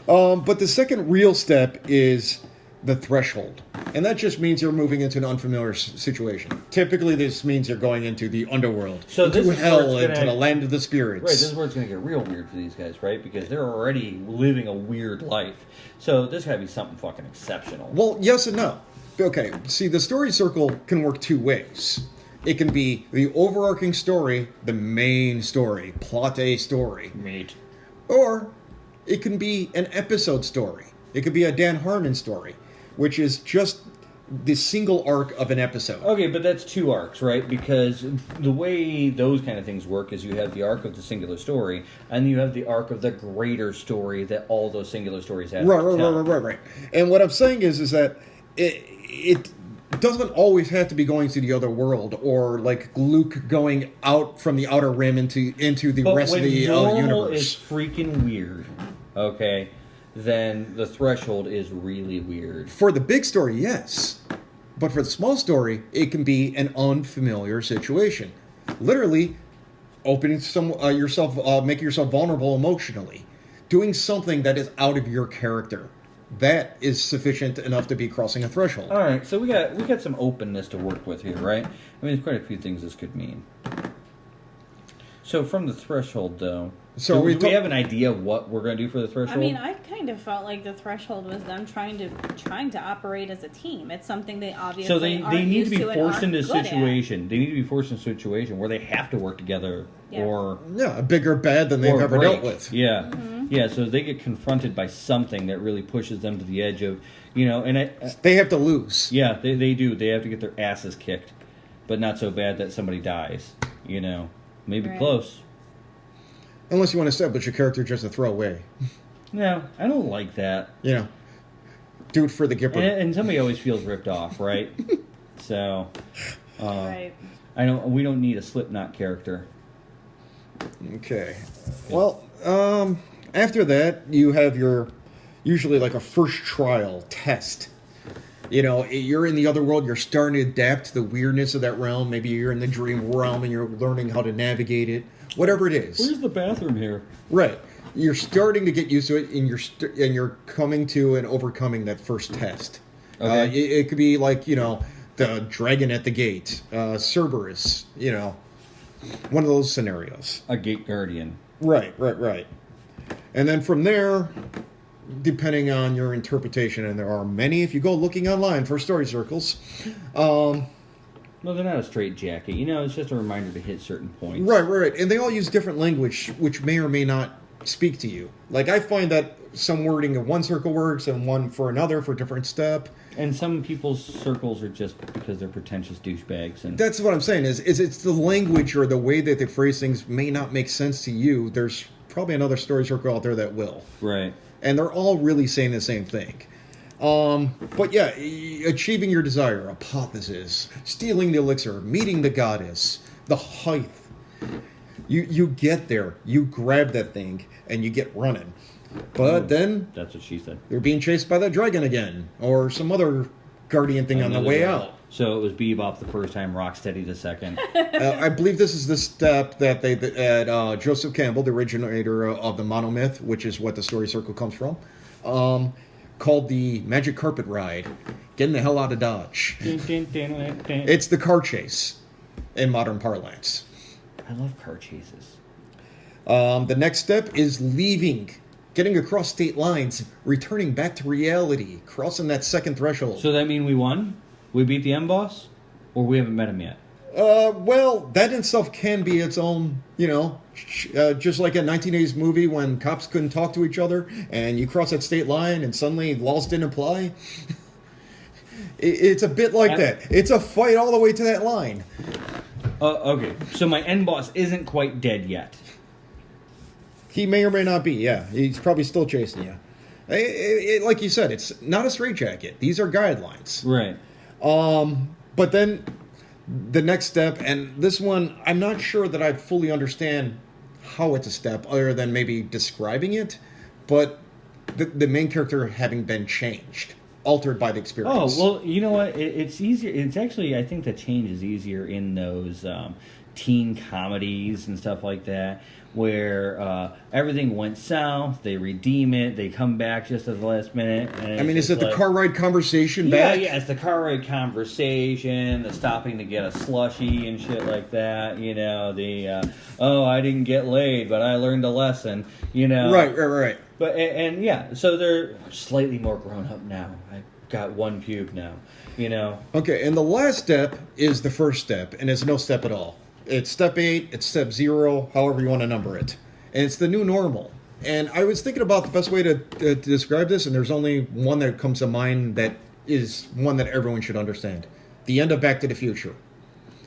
But the second real step is the threshold. And that just means you're moving into an unfamiliar situation. Typically, this means you're going into the underworld, So this into is where hell, it's into gonna- the land of the spirits. Right, this is where it's going to get real weird for these guys, right? Because they're already living a weird life. So this got to be something fucking exceptional. Well, yes and no. Okay, see, the story circle can work two ways. It can be the overarching story, the main story, plot A story. Mate. Or it can be an episode story. It could be a Dan Harmon story. which is just the single arc of an episode. Okay, but that's 2 arcs, right? Because the way those kind of things work is you have the arc of the singular story, and you have the arc of the greater story that all those singular stories have. Right. And what I'm saying is that it doesn't always have to be going to the other world, or like Luke going out from the outer rim into the rest of the universe. Is freaking weird, okay, then the threshold is really weird. For the big story, yes. But for the small story, it can be an unfamiliar situation. Literally, opening making yourself vulnerable emotionally. Doing something that is out of your character. That is sufficient enough to be crossing a threshold. All right, so we got some openness to work with here, right? I mean, there's quite a few things this could mean. So from the threshold, though, do we have an idea of what we're going to do for the threshold? I mean, I kind of felt like the threshold was them trying to operate as a team. It's something they obviously so they need to be forced into a situation. At. They need to be forced into a situation where they have to work together, or a bigger bad than they've ever dealt with. Yeah, mm-hmm. Yeah. So they get confronted by something that really pushes them to the edge of, and they have to lose. Yeah, they do. They have to get their asses kicked, but not so bad that somebody dies. Maybe close. Unless you want to establish your character just to throw away. No, I don't like that. Do it for the Gipper. And somebody always feels ripped off, right? So, right. We don't need a Slipknot character. Okay. Well, after that, you have usually like a first trial test. You're in the other world, you're starting to adapt to the weirdness of that realm. Maybe you're in the dream realm and you're learning how to navigate it. Whatever it is. Where's the bathroom here? Right. You're starting to get used to it, and you're coming to and overcoming that first test. Okay. It could be like, the dragon at the gate, Cerberus, one of those scenarios. A gate guardian. Right. And then from there, depending on your interpretation, and there are many, if you go looking online for story circles, No, they're not a straight jacket. It's just a reminder to hit certain points. Right. And they all use different language, which may or may not speak to you. Like, I find that some wording of one circle works and one for another for a different step. And some people's circles are just because they're pretentious douchebags. And that's what I'm saying, is it's the language or the way that they phrase things may not make sense to you. There's probably another story circle out there that will. Right. And they're all really saying the same thing. But yeah, achieving your desire, hypothesis, stealing the elixir, meeting the goddess, the height. You get there, you grab that thing, and you get running. But then... That's what she said. You're being chased by that dragon again, or some other guardian thing on the way out. So it was Bebop the first time, Rocksteady the second. I believe this is the step that Joseph Campbell, the originator of the monomyth, which is what the story circle comes from, called the magic carpet ride. Getting the hell out of Dodge. It's the car chase in modern parlance. I love car chases. The next step is leaving, getting across state lines, returning back to reality, crossing that second threshold. So that mean we won? We beat the M-Boss? Or we haven't met him yet? Well, that in itself can be its own, just like a 1980s movie when cops couldn't talk to each other, and you cross that state line and suddenly laws didn't apply. It's a bit like that. It's a fight all the way to that line. Okay, so my end boss isn't quite dead yet. He may or may not be, yeah. He's probably still chasing you. Like you said, it's not a straitjacket. These are guidelines. Right. But then the next step, and this one, I'm not sure that I fully understand how it's a step, other than maybe describing it, but the main character having been changed, altered by the experience. Oh, well, you know what? It's easier. It's actually, I think the change is easier in those teen comedies and stuff like that, where everything went south, they redeem it, they come back just at the last minute. And is it the car ride conversation back? Yeah, it's the car ride conversation, the stopping to get a slushie and shit like that, I didn't get laid, but I learned a lesson, Right. But, and yeah, so they're slightly more grown up now. I got one pube now, Okay, and the last step is the first step, and it's no step at all. It's step 8, it's step 0, however you want to number it. And it's the new normal. And I was thinking about the best way to describe this, and there's only one that comes to mind that is one that everyone should understand. The end of Back to the Future.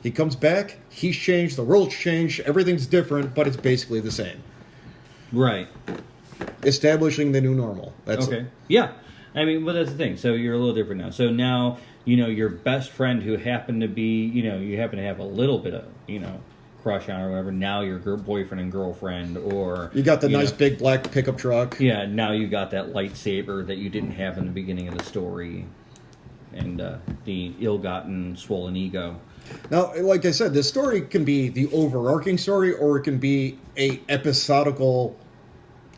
He comes back, he's changed, the world's changed, everything's different, but it's basically the same. Right. Establishing the new normal. That's okay. Yeah. I mean, well, that's the thing. So you're a little different now. So now, your best friend who happened to be, you happen to have a little bit of, crush on or whatever, now your boyfriend and girlfriend, or... You got the nice big black pickup truck. Yeah, now you got that lightsaber that you didn't have in the beginning of the story. And the ill-gotten, swollen ego. Now, like I said, the story can be the overarching story, or it can be a episodical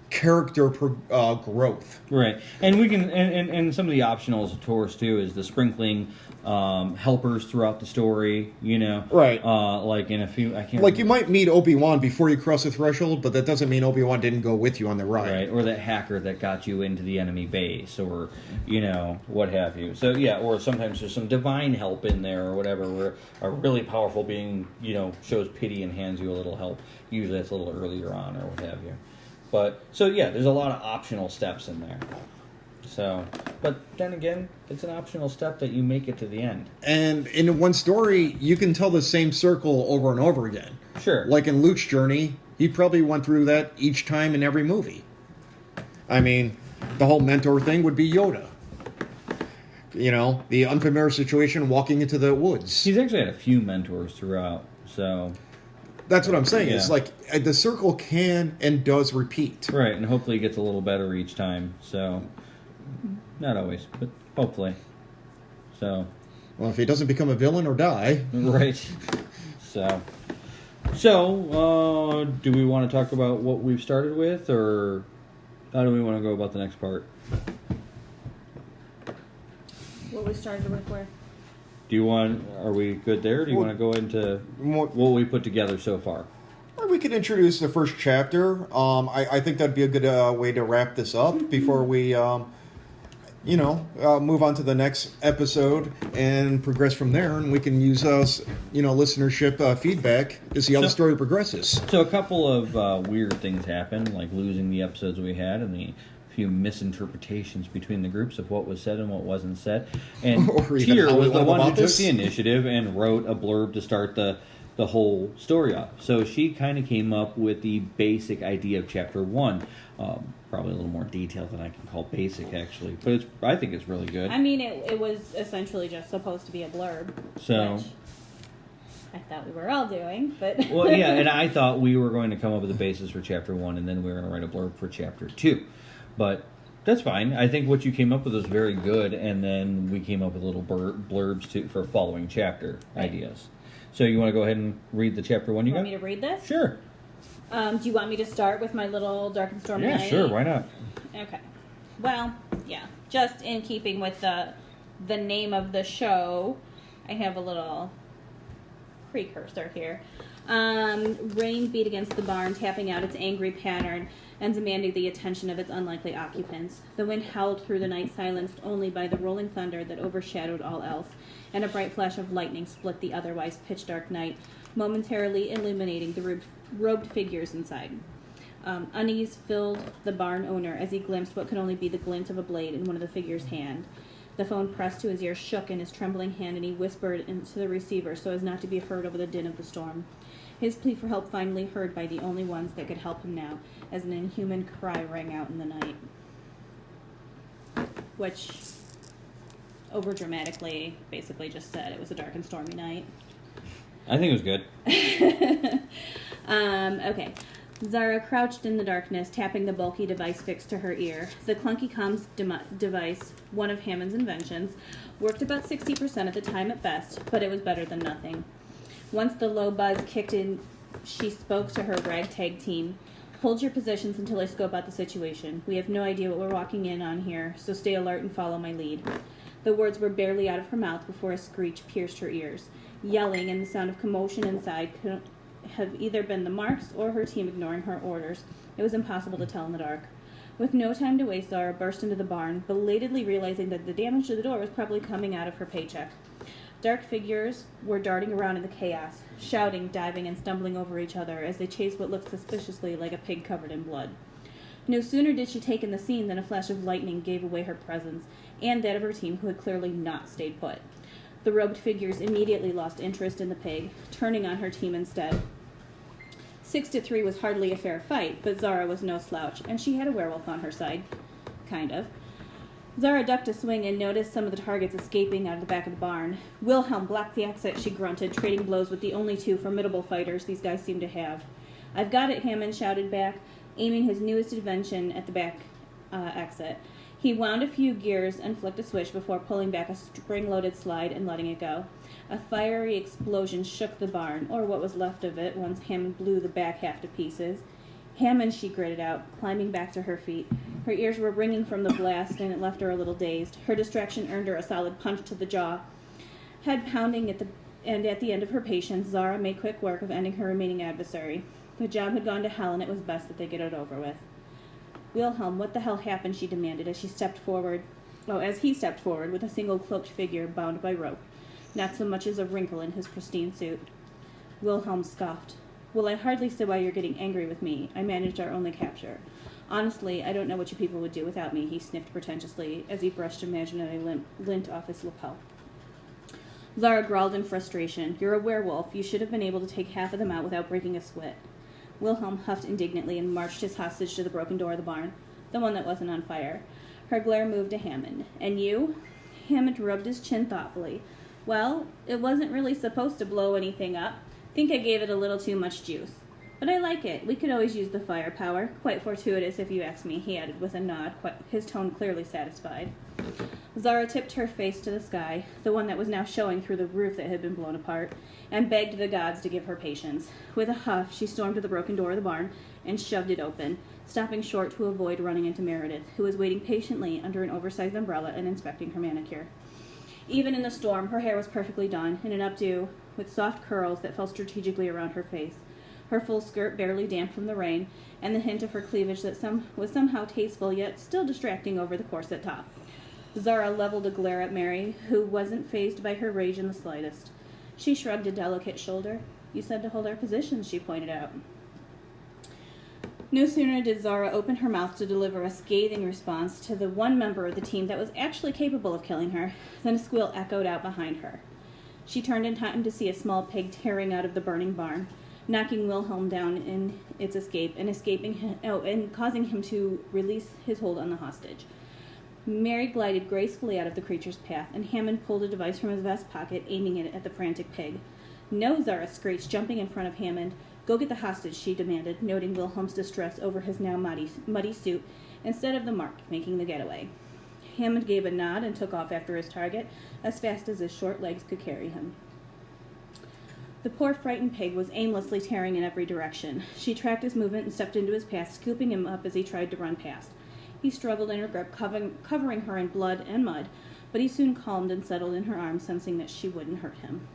character growth. Right, and we can, and some of the optionals, of course, too, is the sprinkling helpers throughout the story. Right. Like in a few, I can't. Like you might meet Obi-Wan before you cross the threshold, but that doesn't mean Obi-Wan didn't go with you on the ride. Right, or that hacker that got you into the enemy base, or what have you. So yeah, or sometimes there's some divine help in there, or whatever, where a really powerful being shows pity and hands you a little help. Usually that's a little earlier on, or what have you. But so yeah, there's a lot of optional steps in there. So, but then again, it's an optional step that you make it to the end. And in one story, you can tell the same circle over and over again. Sure. Like in Luke's journey, he probably went through that each time in every movie. I mean, the whole mentor thing would be Yoda. The unfamiliar situation, walking into the woods. He's actually had a few mentors throughout, so... That's what I'm saying. Yeah. It's like the circle can and does repeat. Right, and hopefully it gets a little better each time, so... Not always, but hopefully. So. Well, if he doesn't become a villain or die. Right. So, do we want to talk about what we've started with, or how do we want to go about the next part? What we started with where? Are we good there, or do you want to go into what we put together so far? Or we could introduce the first chapter. I think that'd be a good way to wrap this up before we... move on to the next episode and progress from there, and we can use listenership feedback to see how the story progresses. So a couple of weird things happened, like losing the episodes we had and the few misinterpretations between the groups of what was said and what wasn't said. And Tier was the one who took the initiative and wrote a blurb to start the whole story off. So she kind of came up with the basic idea of Chapter 1. Probably a little more detailed than I can call basic, actually. But I think it's really good. I mean, it was essentially just supposed to be a blurb. So... Which I thought we were all doing, but... Well, yeah, and I thought we were going to come up with a basis for Chapter 1, and then we were going to write a blurb for Chapter 2. But that's fine. I think what you came up with was very good, and then we came up with little blurbs for following chapter ideas. So you want to go ahead and read the Chapter 1 you got? Want me to read this? Sure. Do you want me to start with my little Dark and Stormy night? Yeah, sure. Why not? Okay. Well, yeah. Just in keeping with the name of the show, I have a little precursor here. Rain beat against the barn, tapping out its angry pattern and demanding the attention of its unlikely occupants. The wind howled through the night, silenced only by the rolling thunder that overshadowed all else, and a bright flash of lightning split the otherwise pitch-dark night, momentarily illuminating the robed figures inside. Unease filled the barn owner as he glimpsed what could only be the glint of a blade in one of the figures' hand. The phone pressed to his ear shook in his trembling hand, and he whispered into the receiver so as not to be heard over the din of the storm. His plea for help finally heard by the only ones that could help him now, as an inhuman cry rang out in the night. Which, overdramatically, basically just said it was a dark and stormy night. I think it was good. Okay. Zara crouched in the darkness, tapping the bulky device fixed to her ear. The clunky comms device, one of Hammond's inventions, worked about 60% of the time at best, but it was better than nothing. Once the low buzz kicked in, she spoke to her ragtag team. Hold your positions until I scope out the situation. We have no idea what we're walking in on here, so stay alert and follow my lead. The words were barely out of her mouth before a screech pierced her ears. Yelling and the sound of commotion inside could have either been the marks or her team ignoring her orders. It was impossible to tell in the dark. With no time to waste, Zara burst into the barn, belatedly realizing that the damage to the door was probably coming out of her paycheck. Dark figures were darting around in the chaos, shouting, diving, and stumbling over each other as they chased what looked suspiciously like a pig covered in blood. No sooner did she take in the scene than a flash of lightning gave away her presence, and that of her team, who had clearly not stayed put. The robed figures immediately lost interest in the pig, turning on her team instead. 6-3 was hardly a fair fight, but Zara was no slouch, and she had a werewolf on her side. Kind of. Zara ducked a swing and noticed some of the targets escaping out of the back of the barn. Wilhelm blocked the exit, she grunted, trading blows with the only two formidable fighters these guys seemed to have. "I've got it," Hammond shouted back, aiming his newest invention at the back exit. He wound a few gears and flicked a switch before pulling back a spring-loaded slide and letting it go. A fiery explosion shook the barn, or what was left of it, once Hammond blew the back half to pieces. "Hammond," she gritted out, climbing back to her feet. Her ears were ringing from the blast, and it left her a little dazed. Her distraction earned her a solid punch to the jaw. Head pounding at the end of her patience, Zara made quick work of ending her remaining adversary. The job had gone to hell, and it was best that they get it over with. "Wilhelm, what the hell happened?" she demanded as he stepped forward with a single cloaked figure bound by rope, not so much as a wrinkle in his pristine suit. Wilhelm scoffed. "Well, I hardly see why you're getting angry with me. I managed our only capture. Honestly, I don't know what you people would do without me," he sniffed pretentiously as he brushed imaginary lint off his lapel. Zara growled in frustration. "You're a werewolf. You should have been able to take half of them out without breaking a sweat." Wilhelm huffed indignantly and marched his hostage to the broken door of the barn, the one that wasn't on fire. Her glare moved to Hammond. "And you?" Hammond rubbed his chin thoughtfully. "Well, it wasn't really supposed to blow anything up. Think I gave it a little too much juice. But I like it. We could always use the firepower. Quite fortuitous, if you ask me," he added with a nod, his tone clearly satisfied. Zara tipped her face to the sky, the one that was now showing through the roof that had been blown apart, and begged the gods to give her patience. With a huff, she stormed to the broken door of the barn and shoved it open, stopping short to avoid running into Meredith, who was waiting patiently under an oversized umbrella and inspecting her manicure. Even in the storm, her hair was perfectly done, in an updo, with soft curls that fell strategically around her face, her full skirt barely damp from the rain, and the hint of her cleavage that was somehow tasteful yet still distracting over the corset top. Zara leveled a glare at Mary, who wasn't fazed by her rage in the slightest. She shrugged a delicate shoulder. "You said to hold our positions," she pointed out. No sooner did Zara open her mouth to deliver a scathing response to the one member of the team that was actually capable of killing her than a squeal echoed out behind her. She turned in time to see a small pig tearing out of the burning barn, knocking Wilhelm down in its escape and causing him to release his hold on the hostage. Mary glided gracefully out of the creature's path, and Hammond pulled a device from his vest pocket, aiming it at the frantic pig. "No," Zara screeched, jumping in front of Hammond. "Go get the hostage," she demanded, noting Wilhelm's distress over his now muddy suit, instead of the mark making the getaway. Hammond gave a nod and took off after his target, as fast as his short legs could carry him. The poor frightened pig was aimlessly tearing in every direction. She tracked his movement and stepped into his path, scooping him up as he tried to run past. He struggled in her grip, covering her in blood and mud, but he soon calmed and settled in her arms, sensing that she wouldn't hurt him.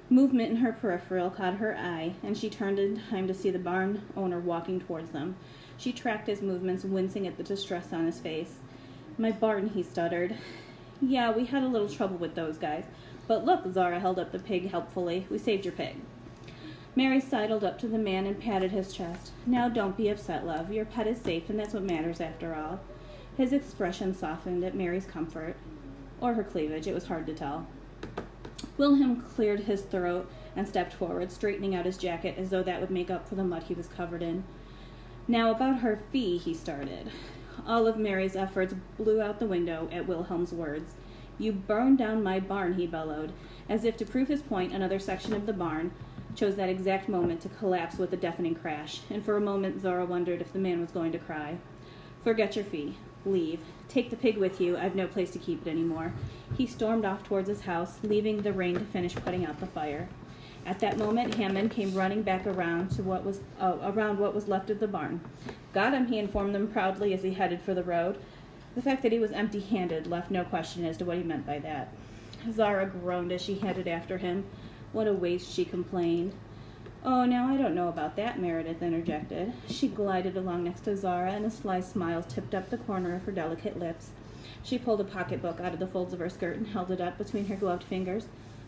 Movement in her peripheral caught her eye, and she turned in time to see the barn owner walking towards them. She tracked his movements, wincing at the distress on his face. "My barn," he stuttered. "Yeah, we had a little trouble with those guys. But look," Zara held up the pig helpfully. "We saved your pig." Mary sidled up to the man and patted his chest. "Now don't be upset, love. Your pet is safe, and that's what matters after all." His expression softened at Mary's comfort. Or her cleavage, it was hard to tell. Wilhelm cleared his throat and stepped forward, straightening out his jacket as though that would make up for the mud he was covered in. "Now about her fee," he started. All of Mary's efforts blew out the window at Wilhelm's words. "You burned down my barn," he bellowed. As if to prove his point, another section of the barn chose that exact moment to collapse with a deafening crash, and for a moment Zara wondered if the man was going to cry. "Forget your fee. Leave. Take the pig with you. I've no place to keep it anymore." He stormed off towards his house, leaving the rain to finish putting out the fire. At that moment, Hammond came running back around what was left of the barn. "Got him," he informed them proudly as he headed for the road. The fact that he was empty-handed left no question as to what he meant by that. Zara groaned as she headed after him. "What a waste," she complained. "Oh, now I don't know about that," Meredith interjected. She glided along next to Zara, and a sly smile tipped up the corner of her delicate lips. She pulled a pocketbook out of the folds of her skirt and held it up between her gloved fingers.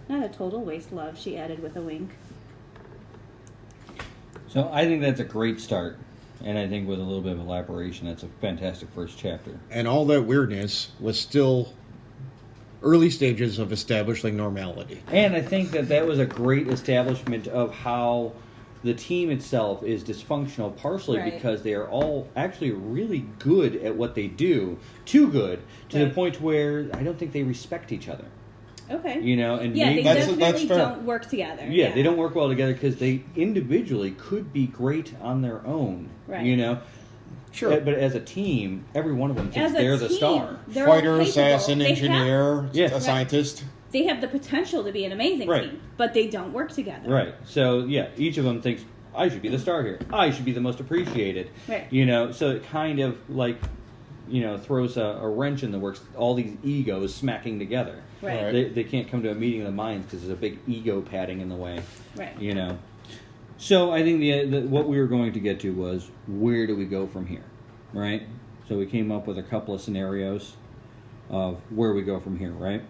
"Not a total waste, love," she added with a wink. So I think that's a great start. And I think with a little bit of elaboration, that's a fantastic first chapter. And all that weirdness was still early stages of establishing normality. And I think that was a great establishment of how the team itself is dysfunctional, partially Right. because they are all actually really good at what they do. Too good, to the Right. point where I don't think they respect each other. Okay. You know, and Yeah, maybe they That's definitely fair. don't work together. yeah, they don't work well together because they individually could be great on their own. Right. You know, Sure. But as a team, every one of them thinks As a they're team, the star. they're all Fighter, capable. assassin, They have- engineer, Yeah. a scientist. They have the potential to be an amazing Right. team, but they don't work together. Right. So yeah, each of them thinks I should be the star here. I should be the most appreciated. Right. You know, so it kind of like, you know, throws a wrench in the works. All these egos smacking together. Right. Right. They can't come to a meeting of the minds because there's a big ego padding in the way. Right. You know. So I think what we were going to get to was where do we go from here, right? So we came up with a couple of scenarios of where we go from here, right?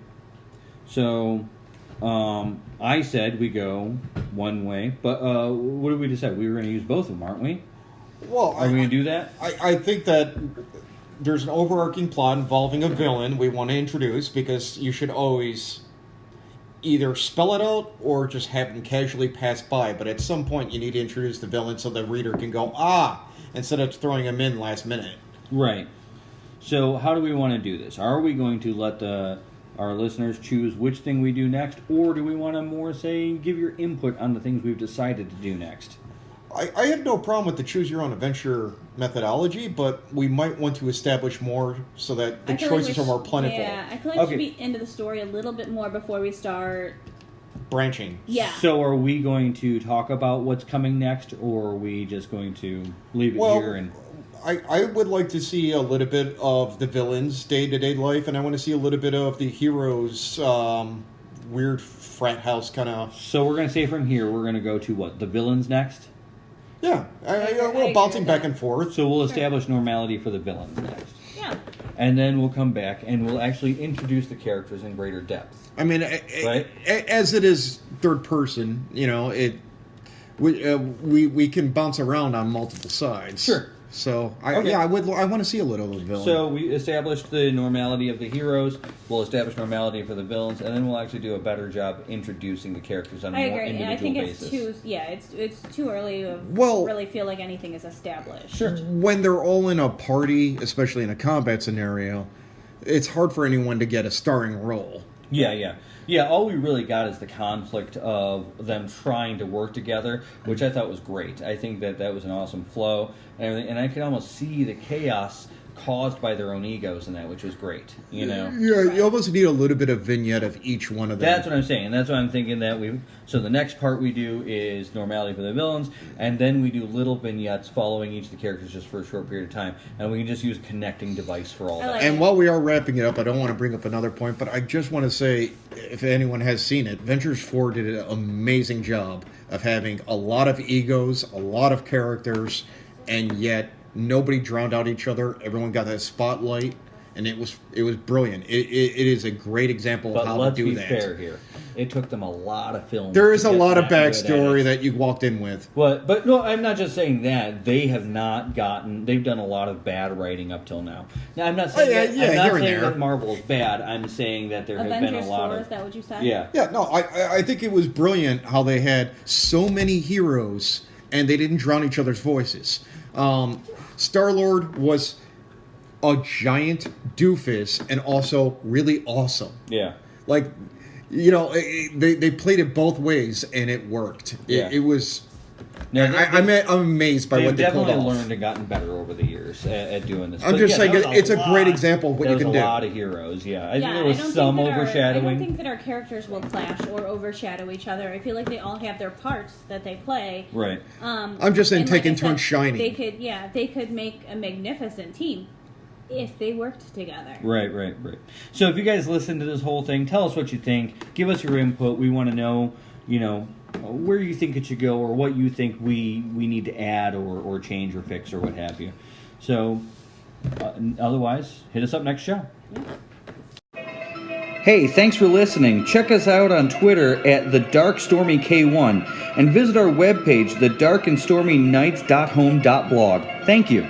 So I said we go one way, but what did we decide? We were going to use both of them, aren't we? Well, Are we going to do that? I think that there's an overarching plot involving a villain we want to introduce because you should always either spell it out or just have them casually pass by. But at some point, you need to introduce the villain so the reader can go, instead of throwing him in last minute. Right. So how do we want to do this? Are we going to let our listeners choose which thing we do next, or do we want to more say give your input on the things we've decided to do next? I have no problem with the choose your own adventure methodology, but we might want to establish more so that the I feel like choices we are more should- plentiful. Yeah, I feel like we Okay. should be into the story a little bit more before we start. Branching. Yeah. So are we going to talk about what's coming next, or are we just going to leave it Well, here and... I would like to see a little bit of the villain's day-to-day life, and I want to see a little bit of the hero's weird frat house kind of... So we're going to say from here, we're going to go to what? The villains next? Yeah, I we're agree bouncing with back that. and forth. So we'll establish normality for the villains next. Yeah. And then we'll come back and we'll actually introduce the characters in greater depth. I mean, Right. As it is third person, you know, we can bounce around on multiple sides. Sure. So Okay. I want to see a little of the villain. So we established the normality of the heroes, we'll establish normality for the villains, and then we'll actually do a better job introducing the characters on a I more agree, and individual I think basis. it's too early to Well- really feel like anything is established. Sure. when they're all in a party, especially in a combat scenario, it's hard for anyone to get a starring role. Yeah, all we really got is the conflict of them trying to work together, which I thought was great. I think that was an awesome flow and everything, and I could almost see the chaos caused by their own egos in that, which was great, you know? Yeah, you almost need a little bit of vignette of each one of them. That's what I'm saying. That's what I'm thinking that so the next part we do is normality for the villains, and then we do little vignettes following each of the characters just for a short period of time, and we can just use a connecting device for all I that. like And while we are wrapping it up, I don't want to bring up another point, but I just want to say, if anyone has seen it, Ventures 4 did an amazing job of having a lot of egos, a lot of characters, and yet nobody drowned out each other. Everyone got that spotlight, and it was brilliant. It is a great example of But how let's to do be that. fair here. It took them a lot of films. There is to a get lot of that good at backstory it. that you walked in with. But no, I'm not just saying that. They have not gotten. They've done a lot of bad writing up till now. Now I'm not saying yeah, that, yeah, I'm not here and saying there. that Marvel is bad. I'm saying that there have been Avengers a lot 4, of is that what you said? yeah. Yeah, no, I think it was brilliant how they had so many heroes and they didn't drown each other's voices. Star-Lord was a giant doofus and also really awesome. Yeah. Like, you know, they played it both ways and it worked. Yeah. It was... Now, I'm amazed by they've what they pulled definitely off. learned and gotten better over the years at doing this. I'm But just yeah, saying that was it's a great example of what that you was can a do. lot of heroes. Yeah, I think Yeah, there was some I don't overshadowing. think that our characters will clash or overshadow each other. I feel like they all have their parts that they play. Right. I'm just saying and like taking I said, turns shining. They could make a magnificent team if they worked together. Right. So if you guys listen to this whole thing, tell us what you think. Give us your input. We want to know, where you think it should go or what you think we need to add or change or fix or what have you. So otherwise, hit us up next show. Hey, thanks for listening. Check us out on Twitter at TheDarkStormyK1 and visit our webpage, thedarkandstormynights.home.blog. Thank you.